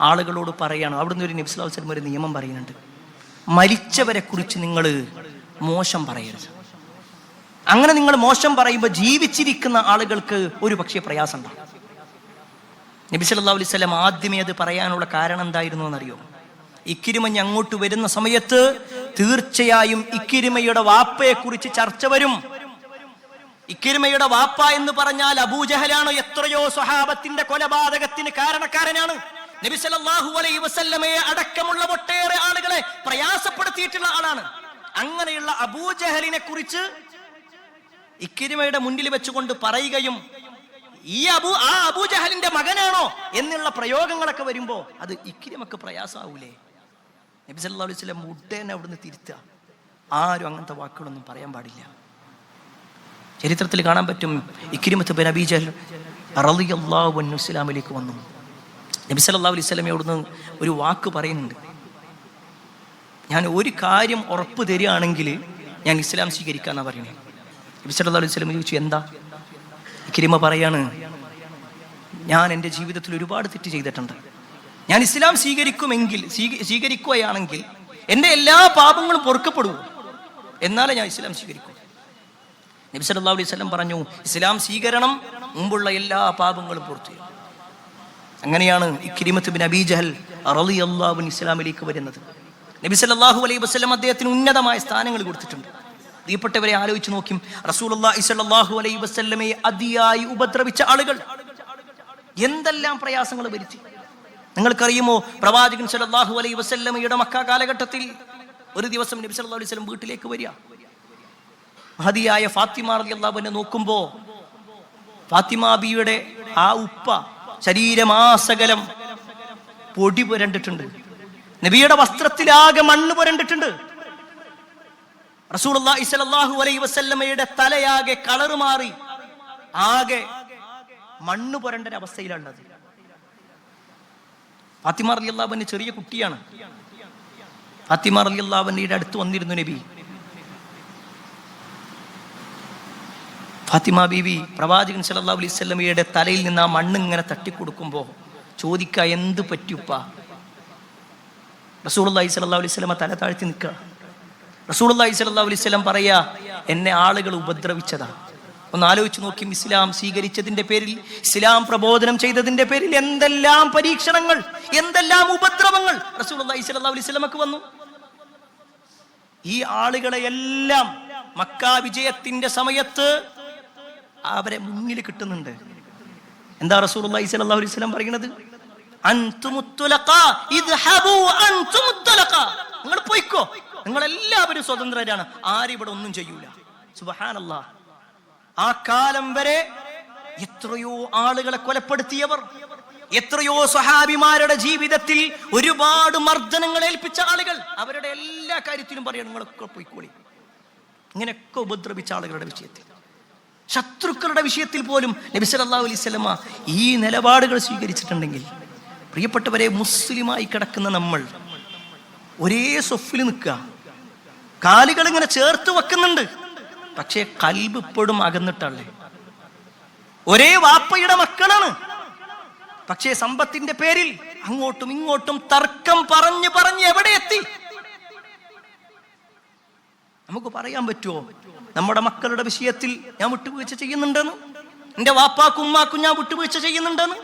ആളുകളോട് പറയാണ്, അവിടുന്ന് ഒരു നബി സ്വല്ലല്ലാഹു അലൈഹി വസല്ലം ഒരു നിയമം പറയുന്നുണ്ട്, മരിച്ചവരെ കുറിച്ച് നിങ്ങൾ മോശം പറയരുത്. അങ്ങനെ നിങ്ങൾ മോശം പറയുമ്പോൾ ജീവിച്ചിരിക്കുന്ന ആളുകൾക്ക് ഒരു പക്ഷേ പ്രയാസം ഉണ്ടാകും. നബി സല്ലല്ലാഹു അലൈഹി വസല്ലം ആദ്യമേ അത് പറയാനുള്ള കാരണം എന്തായിരുന്നു എന്നറിയോ? ഇക്രിമ അങ്ങോട്ട് വരുന്ന സമയത്ത് തീർച്ചയായും ഇക്രിമയുടെ വാപ്പയെ കുറിച്ച് ചർച്ച വരും. ഇക്രിമയുടെ വാപ്പ എന്ന് പറഞ്ഞാൽ അബൂജഹലാണോ? എത്രയോ സ്വഹാബത്തിന്റെ കൊലപാതകത്തിന് കാരണക്കാരനാണ്. നബി സല്ലല്ലാഹു അലൈഹി വസല്ലമയെ അടക്കമുള്ള ഒട്ടേറെ ആളുകളെ പ്രയാസപ്പെടുത്തിയിട്ടുള്ള ആളാണ്. അങ്ങനെയുള്ള അബൂജഹലിനെ കുറിച്ച് ഇക്രിമയുടെ മുന്നിൽ വെച്ചുകൊണ്ട് പറയുകയും ആ അബൂജഹലിന്റെ മകനാണോ എന്നുള്ള പ്രയോഗങ്ങളൊക്കെ വരുമ്പോ അത് ഇക്രിമക്ക് പ്രയാസമാവൂലേ? നബി സല്ലല്ലാഹു അലൈഹി വസല്ലം ഉടനെ അവിടുന്ന് തിരുത്തുക. ആരും അങ്ങനത്തെ വാക്കുകളൊന്നും പറയാൻ പാടില്ല. ചരിത്രത്തിൽ കാണാൻ പറ്റും, ഇക്രിമത്ത് ബിൻ അബീ ജഹൽ റളിയല്ലാഹു അൻഹു ഇസ്ലാമിലേക്ക് വന്നു. നബി സല്ലല്ലാഹു അലൈഹി വസല്ലമയോടുന്ന് ഒരു വാക്ക് പറയുന്നുണ്ട്, ഞാൻ ഒരു കാര്യം ഉറപ്പ് തരികയാണെങ്കിൽ ഞാൻ ഇസ്ലാം സ്വീകരിക്കാന്നാ പറയണേ. നബി സല്ലല്ലാഹു അലൈഹി വസല്ലം ചോദിച്ചു, എന്താ? ഇക്രിമ പറയാണ്, ഞാൻ എൻ്റെ ജീവിതത്തിൽ ഒരുപാട് തെറ്റ് ചെയ്തിട്ടുണ്ട്. ഞാൻ ഇസ്ലാം സ്വീകരിക്കുകയാണെങ്കിൽ എൻ്റെ എല്ലാ പാപങ്ങളും പൊറുക്കപ്പെടുമോ? എന്നാലേ ഞാൻ ഇസ്ലാം സ്വീകരിക്കൂ. നബി സല്ലല്ലാഹു അലൈഹി വസല്ലം പറഞ്ഞു, ഇസ്ലാം സ്വീകരണം മുമ്പുള്ള എല്ലാ പാപങ്ങളും പുറത്തു. അങ്ങനെയാണ് ഇക്രിമത്ത് ബിൻ അബീ ജഹൽ റളിയല്ലാഹു അൻഹു ഇസ്ലാമിലേക്ക് വരുന്നത്. നബി സല്ലല്ലാഹു അലൈഹി വസല്ലം അദ്ദേഹത്തിന് ഉന്നതമായ സ്ഥാനങ്ങൾ കൊടുത്തിട്ടുണ്ട്. പ്രിയപ്പെട്ടവരെ, ആലോചിച്ച് നോക്കും, റസൂലുള്ളാഹി സ്വല്ലല്ലാഹു അലൈഹി വസല്ലമയെ അതിയായി ഉപദ്രവിച്ച ആളുകൾ എന്തെല്ലാം പ്രയാസങ്ങൾ വരുത്തി. നിങ്ങൾക്കറിയുമോ, പ്രവാചകൻ സ്വല്ലല്ലാഹു അലൈഹി വസല്ലമയുടെ മക്ക കാലഘട്ടത്തിൽ ഒരു ദിവസം നബി സല്ലല്ലാഹു അലൈഹി വസല്ലം വീട്ടിലേക്ക് വരിക. മഹദിയായ ഫാത്തിമ റളിയല്ലാഹു അൻഹ നോക്കുമ്പോ ഫാത്തിമ ബിയുടെ ആ ഉപ്പ ശരീരമാസകലം പൊടി പുരണ്ടിട്ടുണ്ട്. നബിയുടെ വസ്ത്രത്തിലാകെ മണ്ണ് പുരണ്ടിട്ടുണ്ട്. റസൂലുള്ളാഹി സ്വല്ലല്ലാഹു അലൈഹി വസല്ലമയുടെ തലയാകെ കളർ മാറി ആകെ മണ്ണ് പുരണ്ട അവസ്ഥയിലുള്ളത്. ഫാത്തിമ റളിയല്ലാഹു അൻഹ ചെറിയ കുട്ടിയാണ്. ഫാത്തിമ റളിയല്ലാഹു അൻഹയുടെ അടുത്ത് വന്നിരുന്നു നബി. ഫാത്തിമ ബീവി പ്രവാചകൻ സല്ലല്ലാഹു അലൈഹി വസല്ലമയുടെ തലയിൽ നിന്ന് ആ മണ്ണ് ഇങ്ങനെ തട്ടിക്കൊടുക്കുമ്പോ ചോദിക്ക, എന്ത് പറ്റിയുപ്പ? റസൂലുള്ളാഹി സ്വല്ലല്ലാഹു അലൈഹി വസല്ലമ തല താഴ്ത്തി നിൽക്കുക. റസൂലുള്ളാഹി സ്വല്ലല്ലാഹു അലൈഹി വസല്ലം പറയാ, എന്നെ ആളുകൾ ഉപദ്രവിച്ചതാ. ഒന്ന് ആലോചിച്ച് നോക്കി, ഇസ്ലാം സ്വീകരിച്ചതിന്റെ പേരിൽ, ഇസ്ലാം പ്രബോധനം ചെയ്തതിന്റെ പേരിൽ എന്തെല്ലാം പരീക്ഷണങ്ങൾ, എന്തെല്ലാം ഉപദ്രവങ്ങൾ റസൂലുള്ളാഹി സ്വല്ലല്ലാഹു അലൈഹി വസല്ലമക്ക് വന്നു. ഈ ആളുകളെ എല്ലാം മക്ക വിജയത്തിന്റെ സമയത്ത് അവരെ മുന്നിൽ കിട്ടുന്നുണ്ട്. എന്താ റസൂലുള്ളാഹി സ്വല്ലല്ലാഹു അലൈഹി വസല്ലം പറയുന്നത്? അൻതുമുത്തുലഖാ ഇദ്ഹബൂ അൻതുമുത്തുലഖാ, നിങ്ങൾ പോയിക്കോ, നിങ്ങൾ എല്ലാവരും സ്വതന്ത്രരാണ്, ആരും ഇവിടെ ഒന്നും ചെയ്യൂല. സുബ്ഹാനല്ലാഹ്. ആ കാലം വരെ എത്രയോ ആളുകളെ കൊലപ്പെടുത്തിയവർ, എത്രയോ സ്വഹാബിമാരുടെ ജീവിതത്തിൽ ഒരുപാട് മർദ്ദനങ്ങൾ ഏൽപ്പിച്ച ആളുകൾ, അവരുടെ എല്ലാ കാര്യത്തിലും പറയണം നിങ്ങളൊക്കെ പോയിക്കോളി. ഇങ്ങനെയൊക്കെ ഉപദ്രവിച്ച ആളുകളുടെ വിഷയത്തിൽ ശത്രുക്കളുടെ വിഷയത്തിൽ പോലും നബി സല്ലല്ലാഹു അലൈഹി വസല്ലമ ഈ നിലപാടുകൾ സ്വീകരിച്ചിട്ടുണ്ടെങ്കിൽ, പ്രിയപ്പെട്ടവരെ, മുസ്ലിമായി കിടക്കുന്ന നമ്മൾ ഒരേ സൊഫിൽ നിൽക്കുക, കാലുകൾ ഇങ്ങനെ ചേർത്ത് വെക്കുന്നുണ്ട്, പക്ഷേ കൽബ് ഇപ്പോഴും അകന്നിട്ടല്ലേ. ഒരേ വാപ്പയുടെ മക്കളാണ്, പക്ഷേ സമ്പത്തിന്റെ പേരിൽ അങ്ങോട്ടും ഇങ്ങോട്ടും തർക്കം പറഞ്ഞ് പറഞ്ഞ് എവിടെ എത്തി? നമുക്ക് പറയാൻ പറ്റുമോ നമ്മുടെ മക്കളുടെ വിഷയത്തിൽ ഞാൻ വിട്ടുവീഴ്ച ചെയ്യുന്നുണ്ടെന്ന്? എൻ്റെ വാപ്പാക്കും ഉമ്മാക്കും ഞാൻ വിട്ടുവീഴ്ച ചെയ്യുന്നുണ്ടെന്ന്?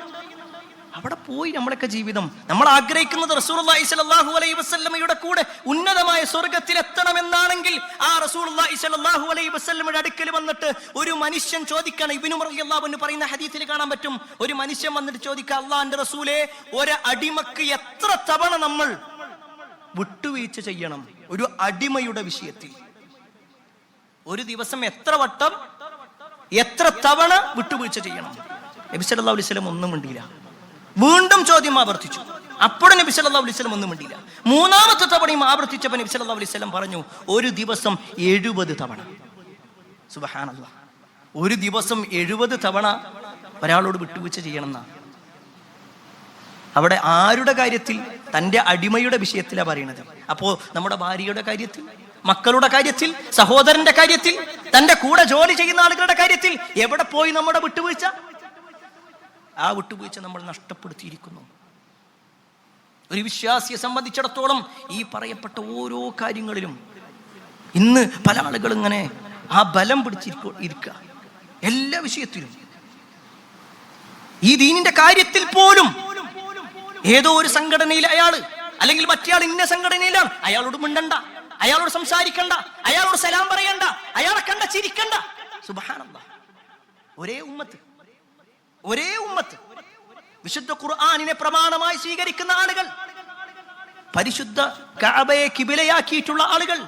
അവിടെ പോയി നമ്മളൊക്കെ ജീവിതം. നമ്മൾ ആഗ്രഹിക്കുന്നത് റസൂലുള്ളാഹി സ്വല്ലല്ലാഹു അലൈഹി വസല്ലമയുടെ കൂടെ ഉന്നതമായ സ്വർഗത്തിൽ എത്തണമെന്നാണെങ്കിൽ ആ റസൂലുള്ളാഹി സ്വല്ലല്ലാഹു അലൈഹി വസല്ലമയുടെ അടുക്കൽ വന്നിട്ട് ഒരു മനുഷ്യൻ ചോദിക്കണം. ഇബ്നു ഉമർ റളിയല്ലാഹു അൻഹു പറയുന്ന ഹദീസിൽ കാണാൻ പറ്റും, ഒരു മനുഷ്യൻ വന്നിട്ട് ചോദിക്കുക, അല്ലാഹുവിന്റെ റസൂലേ, ഒരു അടിമക്ക് എത്ര തവണ നമ്മൾ വിട്ടുവീഴ്ച ചെയ്യണം? ഒരു അടിമയുടെ വിഷയത്തിൽ ഒരു ദിവസം എത്ര വട്ടം, എത്ര തവണ വിട്ടുവീഴ്ച ചെയ്യണം? നബി സല്ലല്ലാഹു അലൈഹി വസല്ലം ഒന്നും മിണ്ടിയില്ല. വീണ്ടും ചോദ്യം ആവർത്തിച്ചു. അപ്പോഴും നബി സല്ലല്ലാഹു അലൈഹി വസല്ലം ഒന്നും മിണ്ടിയില്ല. മൂന്നാമത്തെ തവണയും ആവർത്തിച്ചപ്പോൾ നബി സല്ലല്ലാഹു അലൈഹി വസല്ലം പറഞ്ഞു, ഒരു ദിവസം 70 തവണ. സുബ്ഹാനല്ലാഹ്, ഒരു ദിവസം 70 തവണ ഒരാളോട് വിട്ടുവീഴ്ച ചെയ്യണമെന്നാണ്. അവിടെ ആരുടെ കാര്യത്തിൽ? തൻ്റെ അടിമയുടെ വിഷയത്തിലാണ് പറയുന്നത്. അപ്പോ നമ്മുടെ ഭാര്യയുടെ കാര്യത്തിൽ, മക്കളുടെ കാര്യത്തിൽ, സഹോദരന്റെ കാര്യത്തിൽ, തന്റെ കൂടെ ജോലി ചെയ്യുന്ന ആളുകളുടെ കാര്യത്തിൽ എവിടെ പോയി നമ്മുടെ വിട്ടുവീഴ്ച? ആ വിട്ടുവീഴ്ച നമ്മൾ നഷ്ടപ്പെടുത്തിയിരിക്കുന്നു. ഒരു വിശ്വാസിയെ സംബന്ധിച്ചിടത്തോളം ഈ പറയപ്പെട്ട ഓരോ കാര്യങ്ങളിലും ഇന്ന് പല ആളുകളും ഇങ്ങനെ ആ ബലം പിടിച്ചിരിക്കുക. എല്ലാ വിഷയത്തിലും, ഈ ദീനിന്റെ കാര്യത്തിൽ പോലും ഏതോ ഒരു സംഘടനയിൽ അയാള്, അല്ലെങ്കിൽ മറ്റേയാൾ ഇന്ന സംഘടനയിലാണ്, അയാളോട് മിണ്ടണ്ട, അയാളോട് സംസാരിക്കണ്ട, അയാളോട് സലാം പറയണ്ട, അയാളെ കണ്ട ചിരിക്കണ്ട. സുബ്ഹാനല്ലാഹ്, ഒരേ ഉമ്മത്ത്, ഒരേ ഉമ്മത്ത്, വിശുദ്ധ ഖുർആനിനെ പ്രമാണമായി സ്വീകരിക്കുന്ന ആളുകൾ, പരിശുദ്ധ കഅബയെ കിബിലയാക്കിയിട്ടുള്ള ആളുകൾ,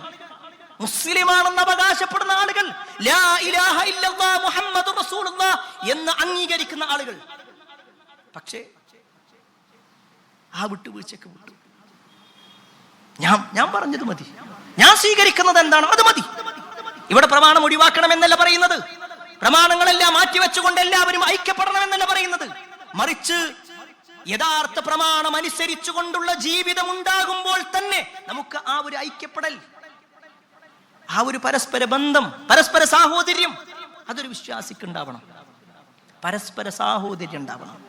മുസ്ലിമാണെന്ന് അവകാശപ്പെടുന്ന ആളുകൾ, ലാ ഇലാഹ ഇല്ലല്ലാഹ് മുഹമ്മദുർ റസൂലുള്ളാഹ് എന്ന് അംഗീകരിക്കുന്ന ആളുകൾ. പക്ഷേ ആ വിട്ടുവീഴ്ചക്ക് വിട്ടു. ഞാൻ പറഞ്ഞത് മതി, ഞാൻ സ്വീകരിക്കുന്നത് എന്താണോ അത് മതി. ഇവിടെ പ്രമാണം ഒഴിവാക്കണം എന്നല്ല പറയുന്നത്, പ്രമാണങ്ങളെല്ലാം മാറ്റിവെച്ചുകൊണ്ട് എല്ലാവരും ഐക്യപ്പെടണം എന്നല്ല പറയുന്നത്. മറിച്ച് യഥാർത്ഥ പ്രമാണം അനുസരിച്ചുകൊണ്ടുള്ള ജീവിതം ഉണ്ടാകുമ്പോൾ തന്നെ നമുക്ക് ആ ഒരു ഐക്യപ്പെടൽ, ആ ഒരു പരസ്പര ബന്ധം, പരസ്പര സാഹോദര്യം, അതൊരു വിശ്വാസിക്ക് ഉണ്ടാവണം. പരസ്പര സാഹോദര്യം ഉണ്ടാവണം.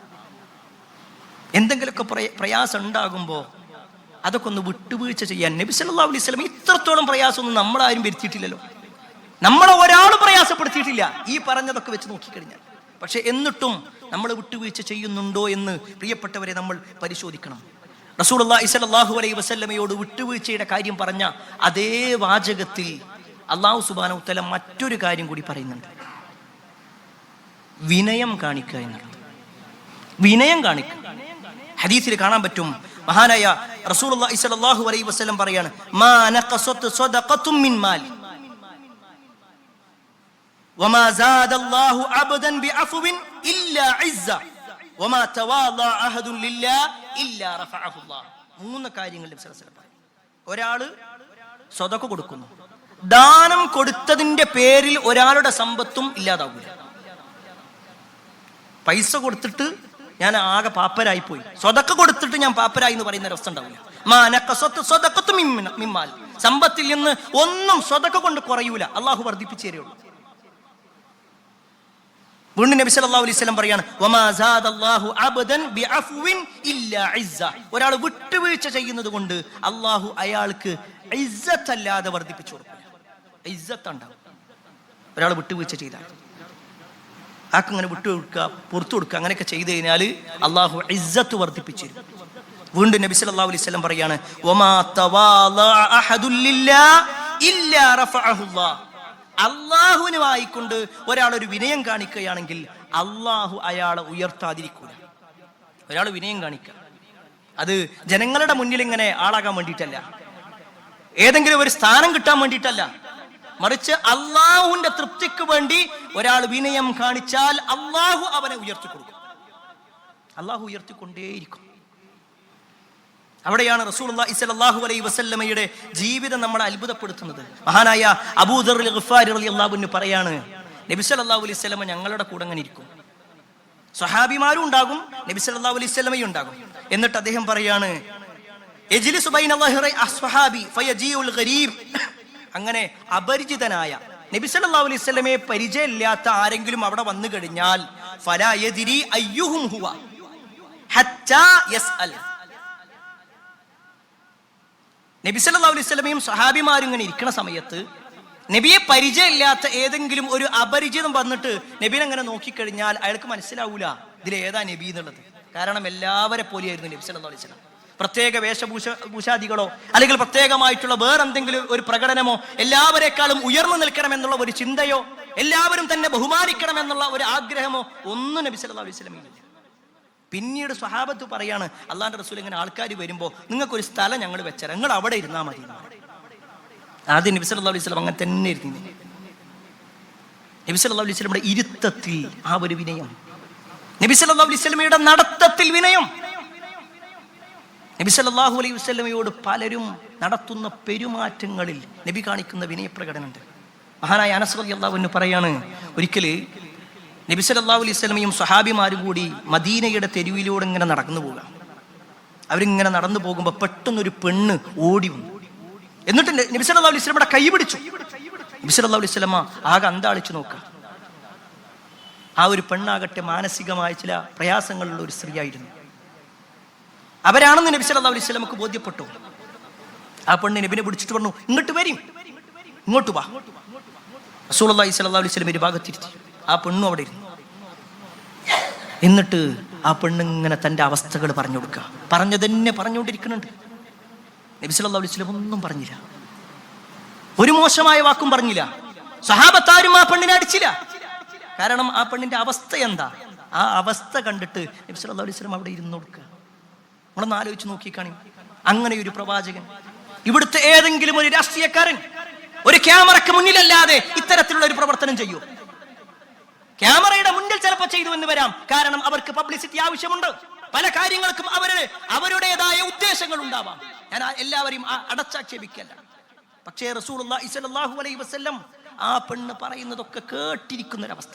എന്തെങ്കിലുമൊക്കെ പ്രയാസം ഉണ്ടാകുമ്പോൾ അതൊക്കെ ഒന്ന് വിട്ടുവീഴ്ച ചെയ്യാൻ നബി സല്ലല്ലാഹു അലൈഹി വസല്ലം ഇത്രത്തോളം പ്രയാസമൊന്നും നമ്മളാരും വരുത്തിയിട്ടില്ലല്ലോ. നമ്മളെ ഒരാളും പ്രയാസപ്പെടുത്തിയിട്ടില്ല ഈ പറഞ്ഞതൊക്കെ വെച്ച് നോക്കിക്കഴിഞ്ഞാൽ. പക്ഷെ എന്നിട്ടും നമ്മൾ വിട്ടുവീഴ്ച ചെയ്യുന്നുണ്ടോ എന്ന് പ്രിയപ്പെട്ടവരെ നമ്മൾ പരിശോധിക്കണം. റസൂലുള്ളാഹി സ്വല്ലല്ലാഹു അലൈഹി വസല്ലമയോട് വിട്ടുവീഴ്ചയുടെ കാര്യം പറഞ്ഞ അതേ വാചകത്തിൽ അല്ലാഹു സുബ്ഹാനഹു വ തആല മറ്റൊരു കാര്യം കൂടി പറയുന്നുണ്ട്. വിനയം കാണിക്കുക എന്നുള്ളത്. വിനയം കാണിക്കുക. ഹദീസിൽ കാണാൻ പറ്റും, മഹാനായ റസൂലുള്ളാഹി സ്വല്ലല്ലാഹു അലൈഹി വസല്ലം പറയാണ്, മാ നഖസത് സദഖത്തും മിൻ മാലി വമാ സാദല്ലാഹു അബ്ദൻ ബിഅഫ്വിൻ ഇല്ലാ ഇസ്സ വമാ തവാദഅ അഹദുൻ ലില്ലാഹി ഇല്ലാ റഫഅഹു അല്ലാഹ്. മൂന്ന് കാര്യങ്ങൾ നബി സല്ലല്ലാഹു അലൈഹി വസല്ലം പറയും. ഒരാള് സദഖ കൊടുക്കുന്നു, ദാനം കൊടുത്തതിന്റെ പേരിൽ ഒരാളുടെ സമ്പത്തും ഇല്ലാതാവില്ല. പൈസ കൊടുത്തിട്ട് ഞാൻ ആകെ പാപ്പരായി പോയി, സ്വതക്ക കൊടുത്തിട്ട് ഞാൻ പാപ്പരായി എന്ന് പറയുന്ന അവസ്ഥ ഉണ്ടാവില്ല. സമ്പത്തിൽ നിന്ന് ഒന്നും സ്വതക്ക കൊണ്ട് കുറയൂല, അള്ളാഹു വർദ്ധിപ്പിച്ചു തരുള്ളൂ. വീണ്ടും നബി സല്ലല്ലാഹു അലൈഹി വസല്ലം പറയാണ്, വമാ സാദല്ലാഹു അബ്ദൻ ബിഅഫ്വിൻ ഇല്ലാ ഇസ്സ. ഒരാൾ വിട്ടുവീഴ്ച ചെയ്യുന്നത് കൊണ്ട് അള്ളാഹു അയാൾക്ക് ഇസ്സത്ത് അല്ലാതെ വർദ്ധിപ്പിച്ചു കൊടുക്കില്ല. ഇസ്സത്ത് ഉണ്ടാവും ഒരാൾ വിട്ടുവീഴ്ച ചെയ്താൽ. ആക്കിങ്ങനെ വിട്ടുകൊടുക്കുക, പുറത്തു കൊടുക്കുക, അങ്ങനെയൊക്കെ ചെയ്തു കഴിഞ്ഞാൽ അള്ളാഹു ഇസ്സത്ത് വർദ്ധിപ്പിച്ചു. വീണ്ടും നബി സല്ലല്ലാഹു അലൈഹി വസല്ലം പറയാണ്, വമാ തവാദഅ അഹദുൻ ലില്ലാഹി ഇല്ലാ റഫഅഹു അല്ലാഹ്. അള്ളാഹുവിനുമായിക്കൊണ്ട് ഒരാൾ ഒരു വിനയം കാണിക്കുകയാണെങ്കിൽ അള്ളാഹു അയാളെ ഉയർത്താതിരിക്കൂല. ഒരാൾ വിനയം കാണിക്കുക, അത് ജനങ്ങളുടെ മുന്നിൽ ഇങ്ങനെ ആളാകാൻ വേണ്ടിയിട്ടല്ല, ഏതെങ്കിലും ഒരു സ്ഥാനം കിട്ടാൻ വേണ്ടിയിട്ടല്ല, മറിച്ച് അള്ളാഹുവിന്റെ തൃപ്തിക്ക് വേണ്ടി ഒരാൾ വിനയം കാണിച്ചാൽ അള്ളാഹു അവനെ ഉയർത്തിക്കൊടുക്കും. അള്ളാഹു ഉയർത്തിക്കൊണ്ടേയിരിക്കും. അവിടെയാണ് റസൂലുള്ളാഹി സ്വല്ലല്ലാഹു അലൈഹി വസല്ലമയുടെ ജീവിതം നമ്മളെ അത്ഭുതപ്പെടുത്തുന്നത്. മഹാനായ അബൂ ദർ അൽ ഗിഫാരി റളിയല്ലാഹു അൻഹു പറയാണ്, നബി സല്ലല്ലാഹു അലൈഹി വസല്ലമ ഞങ്ങളുടെ കൂടെ അങ്ങനെ ഇരിക്കും, സ്വഹാബിമാരും ഉണ്ടാകും, നബി സല്ലല്ലാഹു അലൈഹി വസല്ലമയും ഉണ്ടാകും. എന്നിട്ട് അദ്ദേഹം പറയാണ്, യജ്ലിസു ബൈന ളഹ്രി അസ്ഹാബി ഫയജീഉൽ ഗരീബ്. അങ്ങനെ അപരിചിതനായ നബി സല്ലല്ലാഹു അലൈഹി വസല്ലമയെ പരിചയമില്ലാത്ത ആരെങ്കിലും അവിടെ വന്നു കഴിഞ്ഞാൽ ഫലാ യദ്രി അയ്യുഹും ഹുവ ഹത്താ യസ്അൽ. നബി സല്ലല്ലാഹു അലൈഹി വസല്ലമയും സ്വഹാബിമാരും ഇങ്ങനെ ഇരിക്കുന്ന സമയത്ത് നബിയെ പരിചയമില്ലാത്ത ഏതെങ്കിലും ഒരു അപരിചിതം വന്നിട്ട് നബിനെ അങ്ങനെ നോക്കിക്കഴിഞ്ഞാൽ അയാൾക്ക് മനസ്സിലാവൂല ഇതിലേതാ നബി എന്നുള്ളത്. കാരണം എല്ലാവരെ പോലെയായിരുന്നു നബി സല്ലല്ലാഹു അലൈഹി വസല്ലം. പ്രത്യേക വേഷഭൂഷാദികളോ അല്ലെങ്കിൽ പ്രത്യേകമായിട്ടുള്ള വേറെന്തെങ്കിലും ഒരു പ്രകടനമോ, എല്ലാവരെക്കാളും ഉയർന്നു നിൽക്കണം എന്നുള്ള ഒരു ചിന്തയോ, എല്ലാവരും തന്നെ ബഹുമാനിക്കണം എന്നുള്ള ഒരു ആഗ്രഹമോ ഒന്നും നബി സല്ലല്ലാഹു അലൈഹി വസല്ലം ഇല്ല. പിന്നീട് സ്വഹാബത്ത് പറയാണ്, അള്ളാന്റെ റസൂൽ ഇങ്ങനെ ആൾക്കാർ വരുമ്പോൾ നിങ്ങൾക്കൊരു സ്ഥലം ഞങ്ങൾ വെച്ചാൽ നിങ്ങൾ അവിടെ ഇരുന്നാൽ മതി. ആദ്യം നബി സല്ലല്ലാഹു അലൈഹി വസല്ലം അങ്ങനെ തന്നെ ഇരുന്നു. നബി സല്ലല്ലാഹു അലൈഹി വസല്ലമയുടെ ഇരുത്തത്തിൽ ആ ഒരു വിനയം, നബി സല്ലല്ലാഹു അലൈഹി വസല്ലമയുടെ നടത്തത്തിൽ വിനയം. നബി സല്ലല്ലാഹു അലൈഹി വസല്ലമയോട് പലരും നടത്തുന്ന പെരുമാറ്റങ്ങളിൽ നബി കാണിക്കുന്ന വിനയപ്രകടനമുണ്ട്. മഹാനായ അനസ് റളിയല്ലാഹു അൻഹു പറയാണ്, ഒരിക്കൽ നബി സല്ലല്ലാഹു അലൈഹി വസല്ലമയും സ്വഹാബിമാരും കൂടി മദീനയുടെ തെരുവിലൂടെ ഇങ്ങനെ നടന്നു പോവുക. അവരിങ്ങനെ നടന്നു പോകുമ്പോൾ പെട്ടെന്നൊരു പെണ്ണ് ഓടി വന്നു. എന്നിട്ട് നബി സല്ലല്ലാഹു അലൈഹി വസല്ലമയുടെ കൈ പിടിച്ചു. നബി സല്ലല്ലാഹു അലൈഹി വസല്ലമ ആകെ അന്താളിച്ചു നോക്കുക. ആ ഒരു പെണ്ണാകട്ടെ മാനസികമായ ചില പ്രയാസങ്ങളുള്ള ഒരു സ്ത്രീയായിരുന്നു. അവരാണെന്ന് നബി സല്ലല്ലാഹു അലൈഹി വസല്ലമക്ക് ബോധ്യപ്പെട്ടു. ആ പെണ്ണ് നബിനെ പിടിച്ചിട്ട് പറഞ്ഞു, ഇങ്ങോട്ട് വരും, ഇങ്ങോട്ട് വാ. റസൂലുള്ളാഹി സ്വല്ലല്ലാഹു അലൈഹി വസല്ലം ഒരു ഭാഗത്തിരുത്തി. ആ പെണ്ണും അവിടെ ഇരുന്നു. എന്നിട്ട് ആ പെണ്ണിങ്ങനെ തൻ്റെ അവസ്ഥകൾ പറഞ്ഞു കൊടുക്കുക. പറഞ്ഞു തന്നെ പറഞ്ഞുകൊണ്ടിരിക്കുന്നുണ്ട്. നബി സല്ലല്ലാഹു അലൈഹി വസല്ലം ഒന്നും പറഞ്ഞില്ല, ഒരു മോശമായ വാക്കും പറഞ്ഞില്ല. സ്വഹാബത്താരും ആ പെണ്ണിനെ അടിച്ചില്ല. കാരണം ആ പെണ്ണിന്റെ അവസ്ഥ എന്താ, ആ അവസ്ഥ കണ്ടിട്ട് നബി സല്ലല്ലാഹു അലൈഹി വസല്ലം അവിടെ ഇരുന്ന് കൊടുക്കുക. നമ്മളൊന്ന് ആലോചിച്ച് നോക്കിക്കാണി, അങ്ങനെ ഒരു പ്രവാചകൻ, ഇവിടുത്തെ ഏതെങ്കിലും ഒരു രാഷ്ട്രീയക്കാരൻ ഒരു ക്യാമറയ്ക്ക് മുന്നിലല്ലാതെ ഇത്തരത്തിലുള്ള ഒരു പ്രവർത്തനം ചെയ്യൂ? ക്യാമറയുടെ മുന്നിൽ ചിലപ്പോൾ ചെയ്തു എന്ന് വരാം, കാരണം അവർക്ക് പബ്ലിസിറ്റി ആവശ്യമുണ്ട്. പല കാര്യങ്ങൾക്കും അവരുടേതായ ഉദ്ദേശങ്ങൾ ഉണ്ടാവാം. ഞാൻ എല്ലാവരെയും അടച്ചാക്ഷേപിക്കല്ല. പക്ഷേ റസൂലുള്ളാഹി സ്വല്ലല്ലാഹു അലൈഹി വസല്ലം ആ പെണ്ണ് പറയുന്നതൊക്കെ കേട്ടിരിക്കുന്നൊരവസ്ഥ.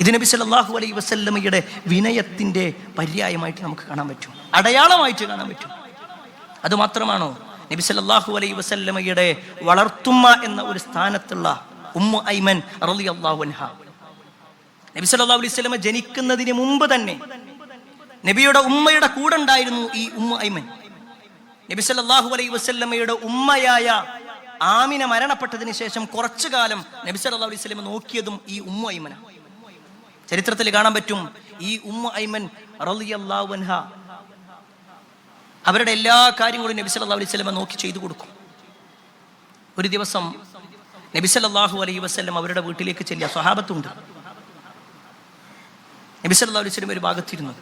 ഇത് നബി സല്ലല്ലാഹു അലൈഹി വസല്ലമയുടെ വിനയത്തിന്റെ പര്യായമായിട്ട് നമുക്ക് കാണാൻ പറ്റും, അടയാളമായിട്ട് കാണാൻ പറ്റും. അത് മാത്രമാണോ, നബി സല്ലല്ലാഹു അലൈഹി വസല്ലമയുടെ വളർത്തുമ്മ എന്ന ഒരു സ്ഥാനത്തുള്ള ഉമ്മു ഐമൻ റളിയല്ലാഹു അൻഹ, നബി സല്ലല്ലാഹു അലൈഹി വസല്ലമ ജനിക്കുന്നതിന് മുമ്പ് തന്നെ നബിയുടെ ഉമ്മയുടെ കൂടെ ഉണ്ടായിരുന്നു ഈ ഉമ്മു ഐമൻ. നബി സല്ലല്ലാഹു അലൈഹി വസല്ലമയുടെ ഉമ്മയായ ആമിന മരണപ്പെട്ടതിന് ശേഷം കുറച്ചു കാലം നബി സല്ലല്ലാഹു അലൈഹി വസല്ലമ നോക്കിയതും ഈ ഉമ്മു ഐമന. ചരിത്രത്തിൽ കാണാൻ പറ്റും, ഈ ഉമ്മു ഐമൻ റളിയല്ലാഹു അൻഹ അവരുടെ എല്ലാ കാര്യങ്ങളും നബി സല്ലല്ലാഹു അലൈഹി വസല്ലമ നോക്കി ചെയ്തു കൊടുക്കും. ഒരു ദിവസം നബി സല്ലല്ലാഹു അലൈഹി വസല്ലം അവരുടെ വീട്ടിലേക്ക് ചെല്ലുക. സ്വഹാബത്തുണ്ട്. നബി സല്ലല്ലാഹു അലൈഹി വസല്ലം ഒരു ഭാഗത്തിരുന്നു.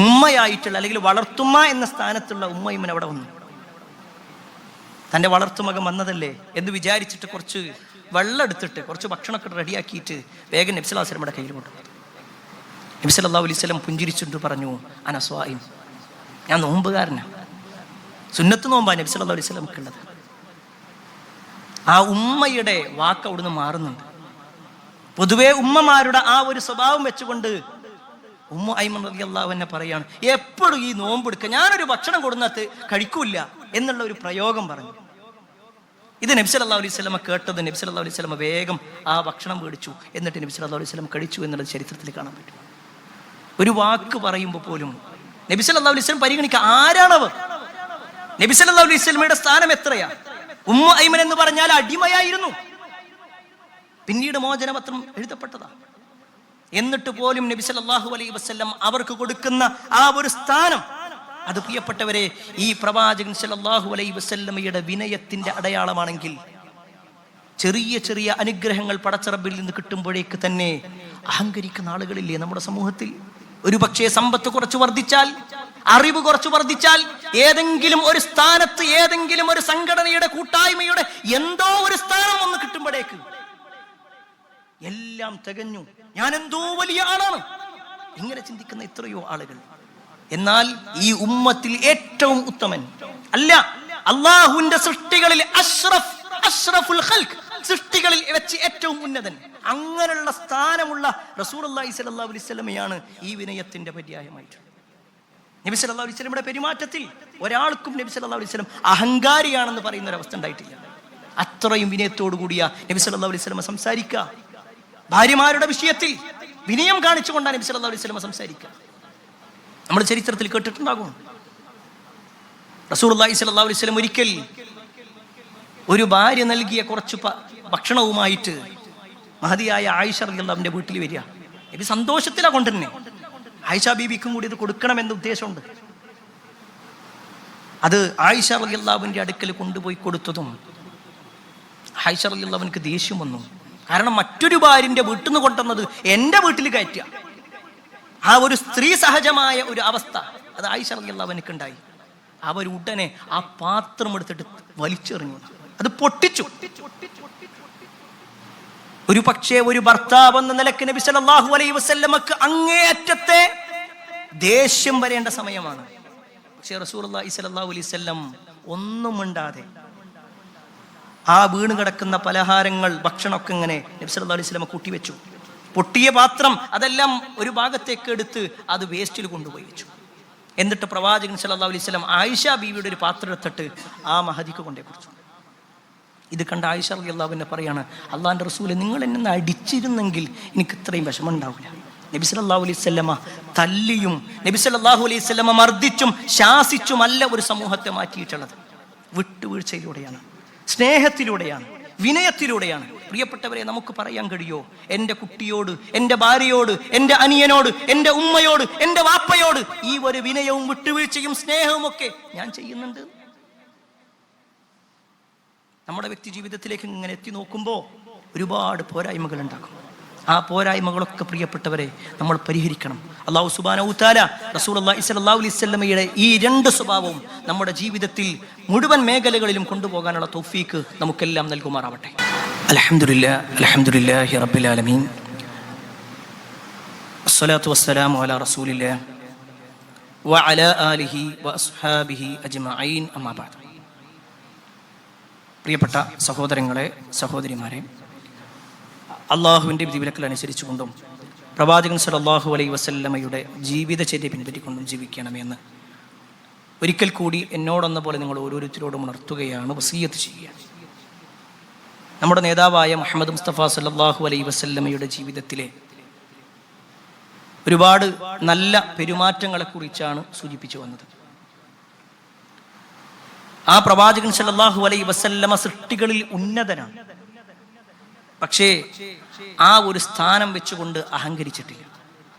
ഉമ്മയായിട്ടുള്ള അല്ലെങ്കിൽ വളർത്തുമ്മ എന്ന സ്ഥാനത്തുള്ള ഉമ്മ ഐമൻ അവിടെ വന്നു. തൻ്റെ വളർത്തുമകൻ വന്നതല്ലേ എന്ന് വിചാരിച്ചിട്ട് കുറച്ച് വെള്ളം എടുത്തിട്ട് കുറച്ച് ഭക്ഷണമൊക്കെ റെഡിയാക്കിയിട്ട് വേഗം നബി സല്ലല്ലാഹു അലൈഹി വസല്ലമയുടെ കയ്യിൽ കൊണ്ടു. നബി സല്ലല്ലാഹു അലൈഹി വസല്ലം പുഞ്ചിരിച്ചുകൊണ്ട് പറഞ്ഞു, അന സ്വായിം, ഞാൻ നോമ്പുകാരനാണ്. സുന്നത്ത് നോമ്പാണ് നബി സല്ലല്ലാഹു അലൈഹി വസല്ലമക്ക് ഉള്ളത്. ആ ഉമ്മയുടെ വാക്ക് അവിടുന്ന് മാറുന്നുണ്ട്. പൊതുവെ ഉമ്മമാരുടെ ആ ഒരു സ്വഭാവം വെച്ചുകൊണ്ട് ഉമ്മു ഐമൻ റളിയല്ലാഹു അൻഹ പറയാണ്, എപ്പോഴും ഈ നോമ്പെടുക്കുക, ഞാനൊരു ഭക്ഷണം കൊടുന്നത് കഴിക്കൂല എന്നുള്ള ഒരു പ്രയോഗം പറഞ്ഞു. ഇത് നബി സല്ലല്ലാഹു അലൈഹി വസല്ലമ കേട്ടത് നബി സല്ലല്ലാഹു അലൈഹി വസല്ലമ വേഗം ആ ഭക്ഷണം മേടിച്ചു. എന്നിട്ട് നബി സല്ലല്ലാഹു അലൈഹി വസല്ലം കഴിച്ചു എന്നുള്ളത് ചരിത്രത്തിൽ കാണാൻ പറ്റും. ഒരു വാക്ക് പറയുമ്പോൾ പോലും നബി സല്ലല്ലാഹു അലൈഹി വസല്ലം പരിഗണിക്കുക, ആരാണവർ? നബി സല്ലല്ലാഹു അലൈഹി വസല്ലമയുടെ സ്ഥാനം എത്രയാ? ഉമ്മു ഐമൻ എന്ന് പറഞ്ഞാൽ അടിമയായിരുന്നു, പിന്നീട് മോചനപത്രം എഴുതപ്പെട്ടതാ. എന്നിട്ട് പോലും നബി സല്ലല്ലാഹു അലൈഹി വസല്ലം അവർക്ക് കൊടുക്കുന്ന ആ ഒരു സ്ഥാനം, അത് പ്രിയപ്പെട്ടവരെ ഈ പ്രവാചകൻ സല്ലല്ലാഹു അലൈഹി വസല്ലമയുടെ വിനയത്തിന്റെ അടയാളമാണെങ്കിൽ, ചെറിയ ചെറിയ അനുഗ്രഹങ്ങൾ പടച്ചറബിൽ നിന്ന് കിട്ടുമ്പോഴേക്ക് തന്നെ അഹങ്കരിക്കുന്ന ആളുകളില്ലേ നമ്മുടെ സമൂഹത്തിൽ? ഒരു പക്ഷേ സമ്പത്ത് കുറച്ച് വർദ്ധിച്ചാൽ, അറിവ് കുറച്ച് വർദ്ധിച്ചാൽ, ഏതെങ്കിലും ഒരു സ്ഥാനത്ത് ഏതെങ്കിലും ഒരു സംഘടനയുടെ കൂട്ടായ്മയുടെ എന്തോ ഒരു സ്ഥാനം ഒന്ന് കിട്ടുമ്പോഴേക്ക് എല്ലാം തികഞ്ഞു, ഞാൻ എന്തോ വലിയ ആളാണ്, ഇങ്ങനെ ചിന്തിക്കുന്ന എത്രയോ ആളുകൾ. എന്നാൽ ഈ ഉമ്മത്തിൽ ഏറ്റവും ഉത്തമൻ, അല്ല, അള്ളാഹുവിന്റെ സൃഷ്ടികളിൽ അഷ്റഫ് അഷ്റഫുൽ ഖൽഖ്, സൃഷ്ടികളിൽ വെച്ച് ഏറ്റവും ഉന്നതൻ. അങ്ങനെയുള്ള സ്ഥാനമുള്ള റസൂലുള്ളാഹി സ്വല്ലല്ലാഹു അലൈഹി വസല്ലമയാണ് ഈ വിനയത്തിന്റെ പര്യായമായിട്ട്. നബി സല്ലല്ലാഹു അലൈഹി വസല്ലമയുടെ പെരുമാറ്റത്തിൽ ഒരാൾക്കും നബി സല്ലല്ലാഹു അലൈഹി വസല്ലം അഹങ്കാരിയാണെന്ന് പറയുന്ന ഒരു അവസ്ഥ ഉണ്ടായിട്ടില്ല. അത്രയും വിനയത്തോടു കൂടിയ നബി സല്ലല്ലാഹു അലൈഹി വസല്ലം സംസാരിക്കുക. ഭാര്യമാരുടെ വിഷയത്തിൽ വിനയം കാണിച്ചുകൊണ്ടാണ് നബി സല്ലല്ലാഹു അലൈഹി വസല്ലം സംസാരിക്കുക. നമ്മൾ ചരിത്രത്തിൽ കേട്ടിട്ടുണ്ടാകും, റസൂലുള്ളാഹി സ്വല്ലല്ലാഹു അലൈഹി വസല്ലം ഒരിക്കൽ ഒരു ഭാര്യ നൽകിയ കുറച്ച് ഭക്ഷണവുമായിട്ട് മഹദിയായ ആയിഷ റളിയല്ലാഹുവിന്റെ വീട്ടിൽ വരിക. നബി സന്തോഷത്തിലാ കൊണ്ടുതന്നെ. ആയിഷ ബീബിക്കും കൂടി ഇത് കൊടുക്കണമെന്ന ഉദ്ദേശമുണ്ട്. അത് ആയിഷ റളിയല്ലാഹുവിന്റെ അടുക്കൽ കൊണ്ടുപോയി കൊടുത്തതും ആയിഷ റളിയല്ലാഹുവിനക്ക് ദേഷ്യം വന്നു. കാരണം മറ്റൊരു ഭാര്യന്റെ വീട്ടിൽ നിന്ന് കൊണ്ടുവന്നത് എൻ്റെ വീട്ടിൽ കയറ്റുക, ആ ഒരു സ്ത്രീ സഹജമായ ഒരു അവസ്ഥ അത് ആയിഷ റളിയല്ലാഹുവിനക്ക് ഉണ്ടായി. അവരുടനെ ആ പാത്രം എടുത്തിട്ട് വലിച്ചെറിഞ്ഞു, അത് പൊട്ടിച്ചു. ഒരു പക്ഷേ ഒരു ഭർത്താവ് എന്ന നിലക്ക് നബി സല്ലല്ലാഹു അലൈഹി വസല്ലമക്ക് അങ്ങേയറ്റത്തെ ദേഷ്യം വരേണ്ട സമയമാണ്. പക്ഷേ റസൂലുള്ളാഹി സ്വല്ലല്ലാഹു അലൈഹി വസല്ലം ഒന്നും മിണ്ടാതെ ആ വീണ് കിടക്കുന്ന പലഹാരങ്ങൾ, ഭക്ഷണമൊക്കെ ഇങ്ങനെ നബി സല്ലല്ലാഹു അലൈഹി വസല്ലം കൂട്ടിവെച്ചു. പൊട്ടിയ പാത്രം അതെല്ലാം ഒരു ഭാഗത്തേക്ക് എടുത്ത് അത് വേസ്റ്റിൽ കൊണ്ടുപോയി വെച്ചു. എന്നിട്ട് പ്രവാചകൻ സല്ലല്ലാഹു അലൈഹി വസല്ലം ആയിഷ ബീവിയുടെ ഒരു പാത്രം എടുത്തിട്ട് ആ മഹദിക്ക് കൊണ്ടേ കൊടുത്തു. ഇത് കണ്ട ആയിഷ റളിയല്ലാഹു അൻഹ പറയാണ്, അള്ളാഹിന്റെ റസൂലെ, നിങ്ങൾ എന്നെ അടിച്ചിരുന്നെങ്കിൽ എനിക്ക് ഇത്രയും വിഷമം ഉണ്ടാവില്ല. നബി സല്ലല്ലാഹു അലൈഹി വസല്ലമ തല്ലിയും നബി സല്ലല്ലാഹു അലൈഹി വസല്ലമ മർദ്ദിച്ചും ശാസിച്ചുമല്ല ഒരു സമൂഹത്തെ മാറ്റിയിട്ടുള്ളത്. വിട്ടുവീഴ്ചയിലൂടെയാണ്, സ്നേഹത്തിലൂടെയാണ്, വിനയത്തിലൂടെയാണ്. പ്രിയപ്പെട്ടവരെ, നമുക്ക് പറയാൻ കഴിയോ എൻ്റെ കുട്ടിയോട്, എൻ്റെ ഭാര്യയോട്, എൻ്റെ അനിയനോട്, എൻ്റെ ഉമ്മയോട്, എൻ്റെ വാപ്പയോട് ഈ ഒരു വിനയവും വിട്ടുവീഴ്ചയും സ്നേഹവും ഒക്കെ ഞാൻ ചെയ്യുന്നുണ്ട്? നമ്മുടെ വ്യക്തി ജീവിതത്തിലേക്ക് ഇങ്ങനെ എത്തി നോക്കുമ്പോൾ ഒരുപാട് പോരായ്മകൾ ഉണ്ടാകും. ആ പോരായ്മകളൊക്കെ പ്രിയപ്പെട്ടവരെ നമ്മൾ പരിഹരിക്കണം. അല്ലാഹു സുബ്ഹാനഹു തആല റസൂലുള്ളാഹി സ്വല്ലല്ലാഹു അലൈഹി വസല്ലമയുടെ ഈ രണ്ട് സ്വഭാവവും നമ്മുടെ ജീവിതത്തിൽ മുഴുവൻ മേഖലകളിലും കൊണ്ടുപോകാനുള്ള തൗഫീക്ക് നമുക്കെല്ലാം നൽകുമാറാവട്ടെ. അൽഹംദുലില്ലാഹി റബ്ബിൽ ആലമീൻ, അസ്സലാത്തു വസ്സലാമു അലാ റസൂലില്ലാഹി വഅലാ ആലിഹി വഅസ്ഹാബിഹി അജ്മഈൻ, അമ്മാ ബഅദ്. പ്രിയപ്പെട്ട സഹോദരങ്ങളെ, സഹോദരിമാരെ, അള്ളാഹുവിൻ്റെ വിധിവിലക്കൽ അനുസരിച്ചുകൊണ്ടും പ്രവാചകൻ സല്ലല്ലാഹു അലൈഹി വസല്ലമയുടെ ജീവിതചര്യ പിൻപറ്റിക്കൊണ്ടും ജീവിക്കണമെന്ന് ഒരിക്കൽ കൂടി എന്നോടെന്ന പോലെ നിങ്ങൾ ഓരോരുത്തരോടും ഉണർത്തുകയാണ്, വസിയ്യത്ത് ചെയ്യുകയാണ്. നമ്മുടെ നേതാവായ മുഹമ്മദ് മുസ്തഫ സല്ലല്ലാഹു അലൈഹി വസല്ലമയുടെ ജീവിതത്തിലെ ഒരുപാട് നല്ല പെരുമാറ്റങ്ങളെക്കുറിച്ചാണ് സൂചിപ്പിച്ചു വന്നത്. ആ പ്രവാചകൻ സല്ലല്ലാഹു അലൈഹി വസല്ലമ സൃഷ്ടികളിൽ ഉന്നതനാണ്. പക്ഷേ ആ ഒരു സ്ഥാനം വെച്ചുകൊണ്ട് അഹങ്കരിച്ചിട്ടില്ല.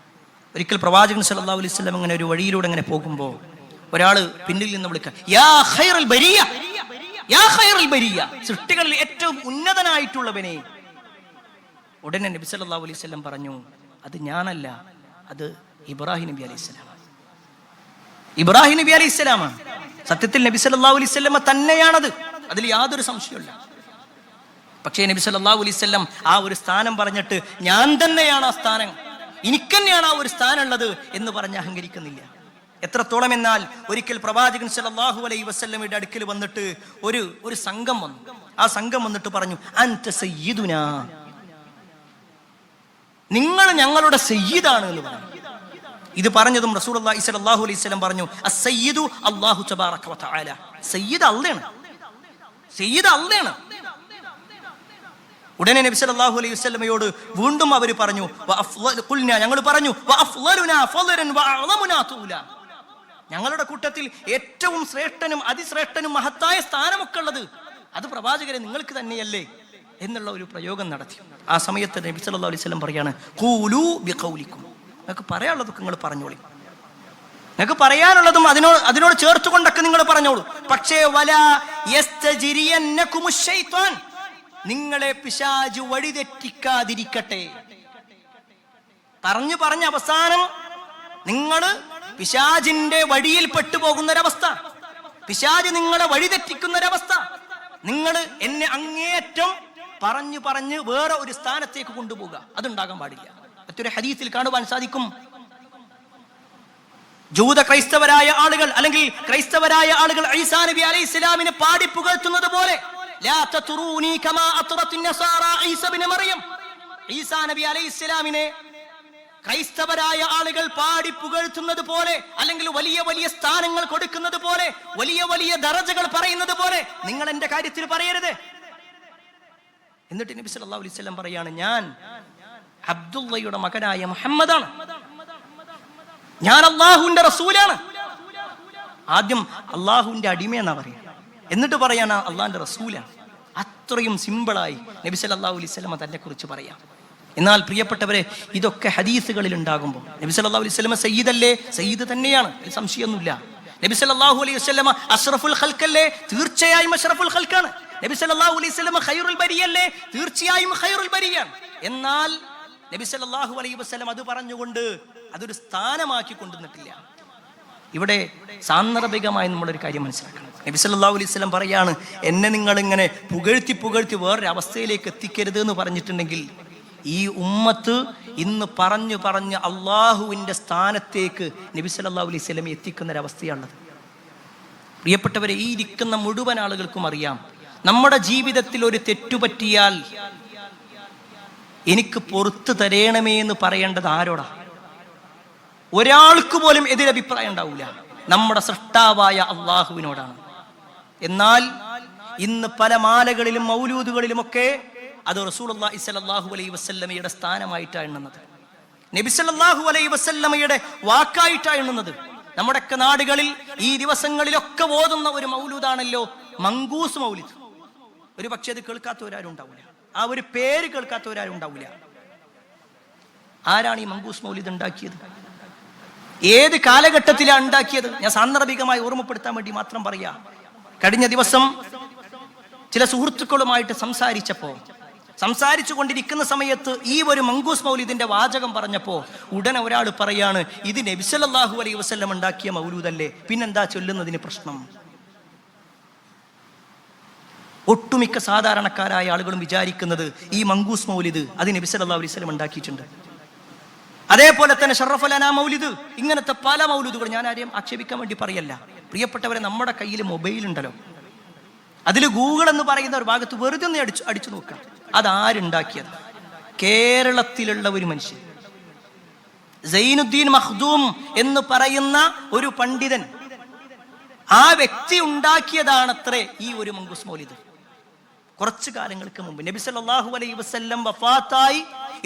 ഒരിക്കൽ പ്രവാചകൻ സല്ലല്ലാഹു അലൈഹി വസല്ലം ഇങ്ങനെ ഒരു വഴിയിലൂടെ ഇങ്ങനെ പോകുമ്പോൾ ഒരാൾ പിന്നിൽ നിന്ന് വിളിക്കുക, യാ ഖൈറൽ ബരിയ, യാ ഖൈറൽ ബരിയ, സൃഷ്ടികളിൽ ഏറ്റവും ഉന്നതനായിട്ടുള്ളവനെ. ഉടനെ നബി സല്ലല്ലാഹു അലൈഹി വസല്ലം പറഞ്ഞു, അത് ഞാനല്ല, അത് ഇബ്രാഹിം നബി അലൈഹിസ്സലാമാണ്. ഇബ്രാഹിം നബി അലൈഹിസ്സലാമാണ്. സത്യത്തിൽ നബി സല്ലല്ലാഹു അലൈഹി വസല്ലം തന്നെയാണത്, അതിൽ യാതൊരു സംശയമില്ല. പക്ഷേ നബി സല്ലല്ലാഹു അലൈഹി വസല്ലം ആ ഒരു സ്ഥാനം പറഞ്ഞിട്ട് ഞാൻ തന്നെയാണ് ആ സ്ഥാനം, എനിക്ക് തന്നെയാണ് ആ ഒരു സ്ഥാനം ഉള്ളത് എന്ന് പറഞ്ഞ് അഹങ്കരിക്കുന്നില്ല. എത്രത്തോളം എന്നാൽ ഒരിക്കൽ പ്രവാചകൻ സല്ലല്ലാഹു അലൈഹി വസല്ലമയുടെ അടുക്കൽ വന്നിട്ട് ഒരു സംഘം വന്നു. ആ സംഘം വന്നിട്ട് പറഞ്ഞു, അൻത സയ്യിദുനാ, നിങ്ങൾ ഞങ്ങളുടെ സയ്യിദാണ് എന്ന് പറഞ്ഞു. ഇത് പറഞ്ഞതും റസൂലുള്ളാഹി സ്വല്ലല്ലാഹു അലൈഹി വസല്ലം പറഞ്ഞു, അസ്സയ്യിദു അല്ലാഹു തബാറക വ തആല, സയ്യിദ് അല്ലാഹുവാണ്, സയ്യിദ് അല്ലാഹുവാണ്. ഉടനെ നബി സല്ലല്ലാഹു അലൈഹി വസല്ലമയോട് വീണ്ടും അവർ പറഞ്ഞു, ഞങ്ങൾ പറഞ്ഞു, ഞങ്ങളുടെ കൂട്ടത്തിൽ ഏറ്റവും ശ്രേഷ്ഠനും അതിശ്രേഷ്ഠനും മഹത്തായ സ്ഥാനമൊക്കെ ഉള്ളത് അത് പ്രവാചകരെ നിങ്ങൾക്ക് തന്നെയല്ലേ എന്നുള്ള ഒരു പ്രയോഗം നടത്തി. ആ സമയത്ത് നബി സല്ലല്ലാഹു അലൈഹി വസല്ലം പറയാണ്, ഖൂലൂ ബിഖൗലിക്കും, നിങ്ങൾക്ക് പറയാനുള്ളതൊക്കെ നിങ്ങൾ പറഞ്ഞോളി, നിങ്ങൾക്ക് പറയാനുള്ളതും അതിനോട് ചേർത്തുകൊണ്ടൊക്കെ നിങ്ങൾ പറഞ്ഞോളൂ. പക്ഷേ വലാ യസ്തജിരിയന്നകുമുശ് ശൈത്വാൻ, നിങ്ങളെ പിശാച് വഴിതെറ്റിക്കാതിരിക്കട്ടെ. പറഞ്ഞ് അവസാനം നിങ്ങൾ പിശാചിന്റെ വഴിയിൽ പെട്ടുപോകുന്നൊരവസ്ഥ, പിശാച് നിങ്ങളെ വഴിതെറ്റിക്കുന്നൊരവസ്ഥ, നിങ്ങൾ എന്നെ അങ്ങേയറ്റം പറഞ്ഞ് വേറെ ഒരു സ്ഥാനത്തേക്ക് കൊണ്ടുപോകുക, അതുണ്ടാകാൻ പാടില്ല. മറ്റൊരു ഹദീസിൽ കാണുവാൻ സാധിക്കും, ജൂത ക്രൈസ്തവരായ ആളുകൾ അല്ലെങ്കിൽ ക്രൈസ്തവരായ ആളുകൾ ഈസാ നബി അലൈഹിസ്സലാമിനെ പാടി പുകഴ്ത്തുന്നത് പോലെ ലാ തതുറൂനി കമാ അത്റത്തിൻ നസാറ ഈസ ഇബ്നു മറിയം. ഈസാ നബി അലൈഹിസ്സലാമിനെ ക്രൈസ്തവരായ ആളുകൾ പാടി പുകഴ്ത്തുന്നത് പോലെ, അല്ലെങ്കിൽ വലിയ വലിയ സ്ഥാനങ്ങൾ കൊടുക്കുന്നത് പോലെ, വലിയ വലിയ ദറജകൾ പറയുന്നത് പോലെ നിങ്ങൾ എന്റെ കാര്യത്തിൽ പറയരുത്. എന്നിട്ട് നബി സല്ലല്ലാഹു അലൈഹി വസല്ലം പറയാണ്, ഞാൻ അബ്ദുള്ളയുടെ മകനായ മുഹമ്മദാണ്, ഞാൻ അല്ലാഹുവിന്റെ റസൂലാണ്. ആദ്യം അല്ലാഹുവിന്റെ അടിമയെന്നാ പറയാ, എന്നിട്ട് പറയാണ് അള്ളാഹിന്റെ റസൂലാണ്. അത്രയും സിമ്പിളായി നബി സല്ലല്ലാഹു അലൈഹി വസല്ലം തന്നെ കുറിച്ച് പറയാം. എന്നാൽ പ്രിയപ്പെട്ടവരെ, ഇതൊക്കെ ഹദീസുകളിൽ ഉണ്ടാകുമ്പോൾ നബി സല്ലല്ലാഹു അലൈഹി വസല്ലം സയ്യിദല്ലേ? സയ്യിദ് തന്നെയാണ്, അതിൽ സംശയമൊന്നുമില്ല. നബി സല്ലല്ലാഹു അലൈഹി വസല്ലം അഷ്റഫുൽ ഖൽഖല്ലേ? തീർച്ചയായും അഷ്റഫുൽ ഖൽഖാണ്. നബി സല്ലല്ലാഹു അലൈഹി വസല്ലം ഖൈറുൽ ബരിയല്ലേ? തീർച്ചയായും ഖൈറുൽ ബരിയാണ്. എന്നാൽ നബി സല്ലല്ലാഹു അലൈഹി വസല്ലം അത് പറഞ്ഞുകൊണ്ട് അതൊരു സ്ഥാനമാക്കി കൊണ്ടുവന്നിട്ടില്ല. ഇവിടെ സാന്ദർഭികമായി നമ്മളൊരു കാര്യം മനസ്സിലാക്കണം. നബി സല്ലല്ലാഹു അലൈഹി വസല്ലം പറയാണ്, എന്നെ നിങ്ങൾ ഇങ്ങനെ പുകഴ്ത്തി പുകഴ്ത്തി വേറൊരു അവസ്ഥയിലേക്ക് എത്തിക്കരുത് എന്ന് പറഞ്ഞിട്ടുണ്ടെങ്കിൽ ഈ ഉമ്മത്ത് ഇന്ന് പറഞ്ഞു പറഞ്ഞ് അള്ളാഹുവിന്റെ സ്ഥാനത്തേക്ക് നബി സല്ലല്ലാഹു അലൈഹി വസല്ലം എത്തിക്കുന്ന ഒരവസ്ഥയാണത്. പ്രിയപ്പെട്ടവരെ, ഈ ഇരിക്കുന്ന മുഴുവൻ ആളുകൾക്കും അറിയാം, നമ്മുടെ ജീവിതത്തിൽ ഒരു തെറ്റുപറ്റിയാൽ എനിക്ക് പുറത്തു തരേണമേ എന്ന് പറയേണ്ടത് ആരോടാ? ഒരാൾക്ക് പോലും എതിരഭിപ്രായം ഉണ്ടാവില്ല, നമ്മുടെ സൃഷ്ടാവായ അള്ളാഹുവിനോടാണ്. എന്നാൽ ഇന്ന് പല മാലകളിലും മൗലൂദുകളിലുമൊക്കെ അത് റസൂലുള്ളാഹി സ്വല്ലല്ലാഹു അലൈഹി വസല്ലമയുടെ സ്ഥാനമായിട്ടാണ് എണ്ണുന്നത്, നബി സല്ലല്ലാഹു അലൈഹി വസല്ലമയുടെ വാക്കായിട്ടാണ് എണ്ണുന്നത്. നമ്മുടെയൊക്കെ നാടുകളിൽ ഈ ദിവസങ്ങളിലൊക്കെ ഓതുന്ന ഒരു മൗലൂദാണല്ലോ മങ്കൂസ് മൗലിദ്. ഒരു പക്ഷേ അത് കേൾക്കാത്തവരാരും ഉണ്ടാവില്ല, ആ ഒരു പേര് കേൾക്കാത്തവരാരും ഉണ്ടാവില്ല. ആരാണ് ഈ മങ്കൂസ് മൗലിദ് ഉണ്ടാക്കിയത്? ഏത് കാലഘട്ടത്തിലാണ് ഉണ്ടാക്കിയത്? ഞാൻ സാന്ദർഭികമായി ഓർമ്മപ്പെടുത്താൻ വേണ്ടി മാത്രം പറയാ. കഴിഞ്ഞ ദിവസം ചില സുഹൃത്തുക്കളുമായിട്ട് സംസാരിച്ചു കൊണ്ടിരിക്കുന്ന സമയത്ത് ഈ ഒരു മങ്കൂസ് മൗലിദിന്റെ വാചകം പറഞ്ഞപ്പോ ഉടനെ ഒരാൾ പറയാണ്, ഇത് നബി സല്ലല്ലാഹു അലൈഹി വസല്ലം ഉണ്ടാക്കിയ മൗലൂദല്ലേ, പിന്നെന്താ ചൊല്ലുന്നതിന് പ്രശ്നം? ഒട്ടുമിക്ക സാധാരണക്കാരായ ആളുകളും വിചാരിക്കുന്നത് ഈ മങ്കൂസ് മൗലിദ് അത് നബി സല്ലല്ലാഹു അലൈഹി വസല്ലം ഉണ്ടാക്കിയിട്ടുണ്ട്. അതേപോലെ തന്നെ ഷറഫുൽ അനാം മൗലിദ്, ഇങ്ങനത്തെ പല മൗലിദുകൾ, ഞാൻ ആരെയും ആക്ഷേപിക്കാൻ വേണ്ടി പറയല്ല. പ്രിയപ്പെട്ടവരെ, നമ്മുടെ കയ്യിൽ മൊബൈൽ ഉണ്ടല്ലോ, അതിൽ ഗൂഗിൾ എന്ന് പറയുന്ന ഒരു ഭാഗത്ത് വെറുതെ ഒന്ന് അടിച്ചു നോക്കാം, അതാരുണ്ടാക്കിയത്? കേരളത്തിലുള്ള ഒരു മനുഷ്യൻ, സൈനുദ്ദീൻ മഖ്ദൂം എന്ന് പറയുന്ന ഒരു പണ്ഡിതൻ, ആ വ്യക്തി ഉണ്ടാക്കിയതാണത്രേ ഈ ഒരു മങ്കൂസ് മൗലിദ്. കുറച്ചു കാലങ്ങൾക്ക് മുമ്പ് നബി സല്ലല്ലാഹു അലൈഹി വസല്ലം വഫാത്തായി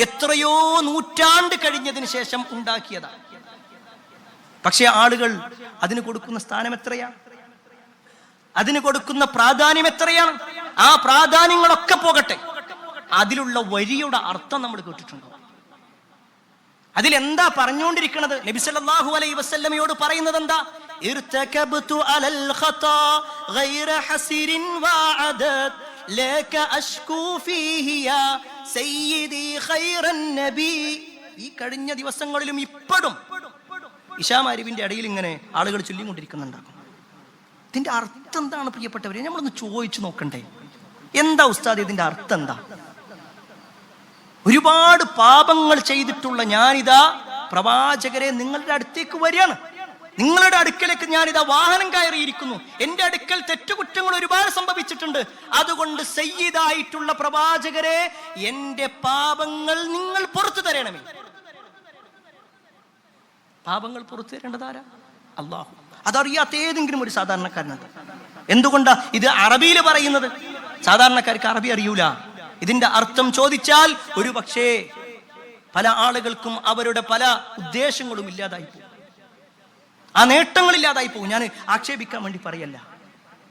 എത്രയോ നൂറ്റാണ്ട് കഴിഞ്ഞതിന് ശേഷം ഉണ്ടാക്കിയതാണ്. പക്ഷെ ആളുകൾ അതിന് കൊടുക്കുന്ന സ്ഥാനം എത്രയാണ്? അതിന് കൊടുക്കുന്ന പ്രാധാന്യം എത്രയാണ്? ആ പ്രാധാന്യങ്ങളൊക്കെ പോകട്ടെ, അതിലുള്ള വരിയുടെ അർത്ഥം നമ്മൾ കേട്ടിട്ടുണ്ടോ? അതിലെന്താ പറഞ്ഞുകൊണ്ടിരിക്കുന്നത്? നബി സല്ലല്ലാഹു അലൈഹി വസല്ലമയോട് പറയുന്നത് എന്താ? ഇർതകബ്തു അലൽ ഖതാ ഗൈറ ഹസിരിൻ വഅദദ് ലക അഷ്കൂ ഫീഹി യാ സയ്യിദി ഖൈറൻ നബി. ഈ കഴിഞ്ഞ ദിവസങ്ങളിലും ഇപ്പോഴും ഇശാ മഗ്‌രിബിന്റെ ഇടയിൽ ഇങ്ങനെ ആളുകൾ ചൊല്ലിക്കൊണ്ടിരിക്കുന്നുണ്ടാകും. ഇതിന്റെ അർത്ഥം എന്താണ് പ്രിയപ്പെട്ടവരെ? നമ്മളൊന്ന് ചോദിച്ചു നോക്കണ്ടേ? എന്താ ഉസ്താദ് ഇതിന്റെ അർത്ഥം എന്താ? ഒരുപാട് പാപങ്ങൾ ചെയ്തിട്ടുള്ള ഞാനിതാ പ്രവാചകരെ നിങ്ങളുടെ അടുത്തേക്ക് വരികയാണ്, നിങ്ങളുടെ അടുക്കലേക്ക് ഞാനിതാ വാഹനം കയറിയിരിക്കുന്നു, എന്റെ അടുക്കൽ തെറ്റുകുറ്റങ്ങൾ ഒരുപാട് സംഭവിച്ചിട്ടുണ്ട്, അതുകൊണ്ട് സയ്യിദായിട്ടുള്ള പ്രവാചകരെ എന്റെ പാപങ്ങൾ നിങ്ങൾ പുറത്തു തരണമേ. പാപങ്ങൾ പുറത്തു തരേണ്ടതാരാ? അല്ലാഹു. അതറിയാത്ത ഏതെങ്കിലും ഒരു സാധാരണക്കാരനുണ്ട്? എന്തുകൊണ്ടാ ഇത് അറബിയിൽ പറയുന്നത്? സാധാരണക്കാർക്ക് അറബി അറിയൂല. ഇതിന്റെ അർത്ഥം ചോദിച്ചാൽ ഒരു പക്ഷേ പല ആളുകൾക്കും അവരുടെ പല ഉദ്ദേശങ്ങളും ഇല്ലാതായി പോകും, ആ നേട്ടങ്ങൾ ഇല്ലാതായി പോകും. ഞാൻ ആക്ഷേപിക്കാൻ വേണ്ടി പറയല്ല.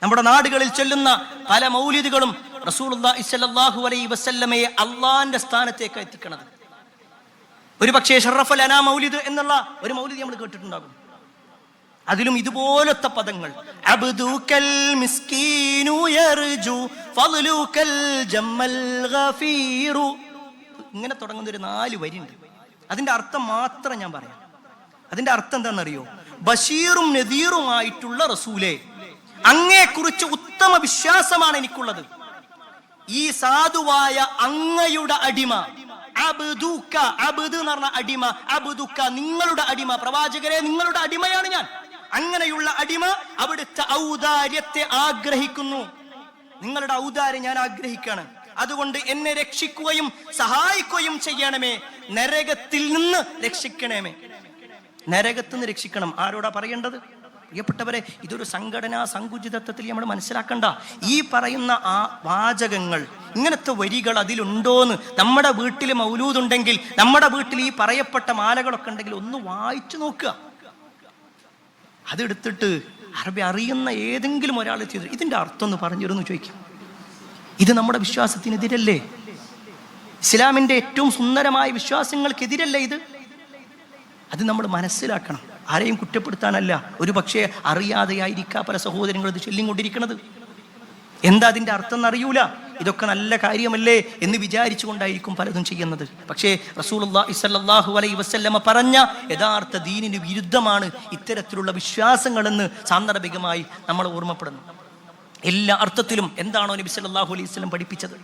നമ്മുടെ നാടുകളിൽ ചൊല്ലുന്ന പല മൗലിദുകളും റസൂലുള്ളാഹി സ്വല്ലല്ലാഹു അലൈഹി വസല്ലമയെ അള്ളാന്റെ സ്ഥാനത്തേക്ക് എത്തിക്കണത്. ഒരു പക്ഷേ ഷറഫുൽ അനാം മൗലിദ് എന്നുള്ള ഒരു മൗലിദ് നമ്മൾ കേട്ടിട്ടുണ്ടാകും. അതിലും ഇതുപോലത്തെ പദങ്ങൾ, അബ്ദുകൽ മിസ്കീനു യർജു ഫളലുകൽ ജമ്മൽ ഗഫീറു, ഇങ്ങനെ തുടങ്ങുന്ന ഒരു 4 വരിയുണ്ട്. അതിന്റെ അർത്ഥം മാത്രം ഞാൻ പറയാം. അതിന്റെ അർത്ഥം എന്താണെന്നറിയോ? ബഷീറും നദീറുമായിട്ടുള്ള റസൂലേ, അങ്ങയെക്കുറിച്ച് ഉത്തമ വിശ്വാസമാണ് എനിക്കുള്ളത്. ഈ സാധുവായ അങ്ങയുടെ അടിമ, അബ്ദുക, അബ്ദ് എന്ന് പറഞ്ഞ അടിമ, അബ്ദുക നിങ്ങളുടെ അടിമ, പ്രവാചകരെ നിങ്ങളുടെ അടിമയാണ് ഞാൻ. അങ്ങനെയുള്ള അടിമ അവിടുത്തെ ഔദാര്യത്തെ ആഗ്രഹിക്കുന്നു. നിങ്ങളുടെ ഔദാര്യം ഞാൻ ആഗ്രഹിക്കുകയാണ്. അതുകൊണ്ട് എന്നെ രക്ഷിക്കുകയും സഹായിക്കുകയും ചെയ്യണമേ. നരകത്തിൽ നിന്ന് രക്ഷിക്കണമേ. നരകത്തിൽ നിന്ന് രക്ഷിക്കണം. ആരോടാ പറയേണ്ടത്? പ്രിയപ്പെട്ടവരെ, ഇതൊരു സംഘടനാ സങ്കുചിതത്വത്തിൽ നമ്മൾ മനസ്സിലാക്കണ്ട. ഈ പറയുന്ന ആ വാചകങ്ങൾ, ഇങ്ങനത്തെ വരികൾ അതിലുണ്ടോന്ന് നമ്മുടെ വീട്ടിൽ മൗലൂദുണ്ടെങ്കിൽ, നമ്മുടെ വീട്ടിൽ ഈ പറയപ്പെട്ട മാലകളൊക്കെ ഉണ്ടെങ്കിൽ ഒന്ന് വായിച്ചു നോക്കുക. അതെടുത്തിട്ട് അറബി അറിയുന്ന ഏതെങ്കിലും ഒരാൾ ചെയ്തു ഇതിന്റെ അർത്ഥം ഒന്ന് പറഞ്ഞിരുന്നു ചോദിക്കും. ഇത് നമ്മുടെ വിശ്വാസത്തിനെതിരല്ലേ? ഇസ്ലാമിന്റെ ഏറ്റവും സുന്ദരമായ വിശ്വാസങ്ങൾക്കെതിരല്ലേ ഇത്? അത് നമ്മൾ മനസ്സിലാക്കണം. ആരെയും കുറ്റപ്പെടുത്താനല്ല. ഒരു പക്ഷേ അറിയാതെയായിരിക്കാം പല സഹോദരങ്ങൾ ഇത് ചൊല്ലിക്കൊണ്ടിരിക്കുന്നത്. എന്താ അതിൻ്റെ അർത്ഥം എന്നറിയൂല. ഇതൊക്കെ നല്ല കാര്യമല്ലേ എന്ന് വിചാരിച്ചു കൊണ്ടായിരിക്കും പലതും ചെയ്യുന്നത്. പക്ഷേ റസൂലുള്ളാഹി സ്വല്ലല്ലാഹു അലൈഹി വസല്ലമ പറഞ്ഞ യഥാർത്ഥ ദീനിന് വിരുദ്ധമാണ് ഇത്തരത്തിലുള്ള വിശ്വാസങ്ങളെന്ന് സാന്ദർഭികമായി നമ്മൾ ഓർമ്മപ്പെടുന്നു. എല്ലാ അർത്ഥത്തിലും എന്താണോ നബി സല്ലല്ലാഹു അലൈഹി വസല്ലം പഠിപ്പിച്ചത്,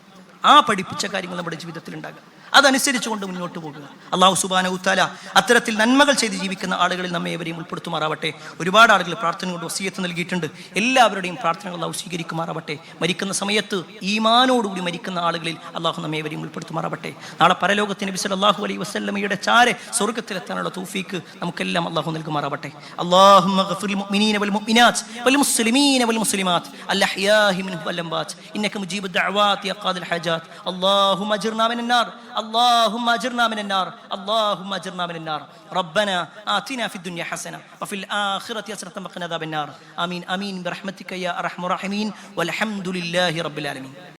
ആ പഠിപ്പിച്ച കാര്യങ്ങൾ നമ്മുടെ ജീവിതത്തിൽ ഉണ്ടാകുക. അതനുസരിച്ചുകൊണ്ട് മുന്നോട്ട് പോകുക. അല്ലാഹു സുബ്ഹാനഹു തആല അത്തരത്തിൽ നന്മകൾ ചെയ്ത് ജീവിക്കുന്ന ആളുകളിൽ നമ്മെ ഏവരെയും ഉൾപ്പെടുത്തുമാറാവട്ടെ. ഒരുപാട് ആളുകൾ പ്രാർത്ഥന കൊണ്ട് വസിയത്ത് നൽകിയിട്ടുണ്ട്. എല്ലാവരുടെയും പ്രാർത്ഥനകൾ അല്ലാഹു സ്വീകരിക്കുമാറാവട്ടെ. മരിക്കുന്ന സമയത്ത് ഈമാനോടുകൂടി മരിക്കുന്ന ആളുകളിൽ അല്ലാഹു നമ്മെ ഏവരെയും ഉൾപ്പെടുത്തുമാറാവട്ടെ. നാളെ പരലോകത്ത് നബി സല്ലല്ലാഹു അലൈഹി വസല്ലമയുടെ ചാരെ സ്വർഗ്ഗത്തിലെത്താനുള്ള തൗഫീക്ക് നമുക്കെല്ലാം അല്ലാഹു നൽകുമാറാവട്ടെ. അല്ലാഹുമ്മ ഗഫിറിൽ മുഅ്മിനീന വൽ മുഅ്മിനാത്ത് വൽ മുസ്ലിമീന വൽ മുസ്ലിമാത്ത് അൽ അഹ്യാഇ മിൻഹും വൽ അംവാത്ത് ഇന്നക മുജീബുദ് ദഅവാതി യാ ഖാദിൽ ഹജാത്ത്. അല്ലാഹുമ്മ അജ്ർനാ മിനൻ നാർ اللهم اجرنا من النار اللهم اجرنا من النار ربنا آتنا في الدنيا حسنة وفي الآخرة حسنة وقنا عذاب النار آمين آمين برحمتك يا أرحم الراحمين والحمد لله رب العالمين.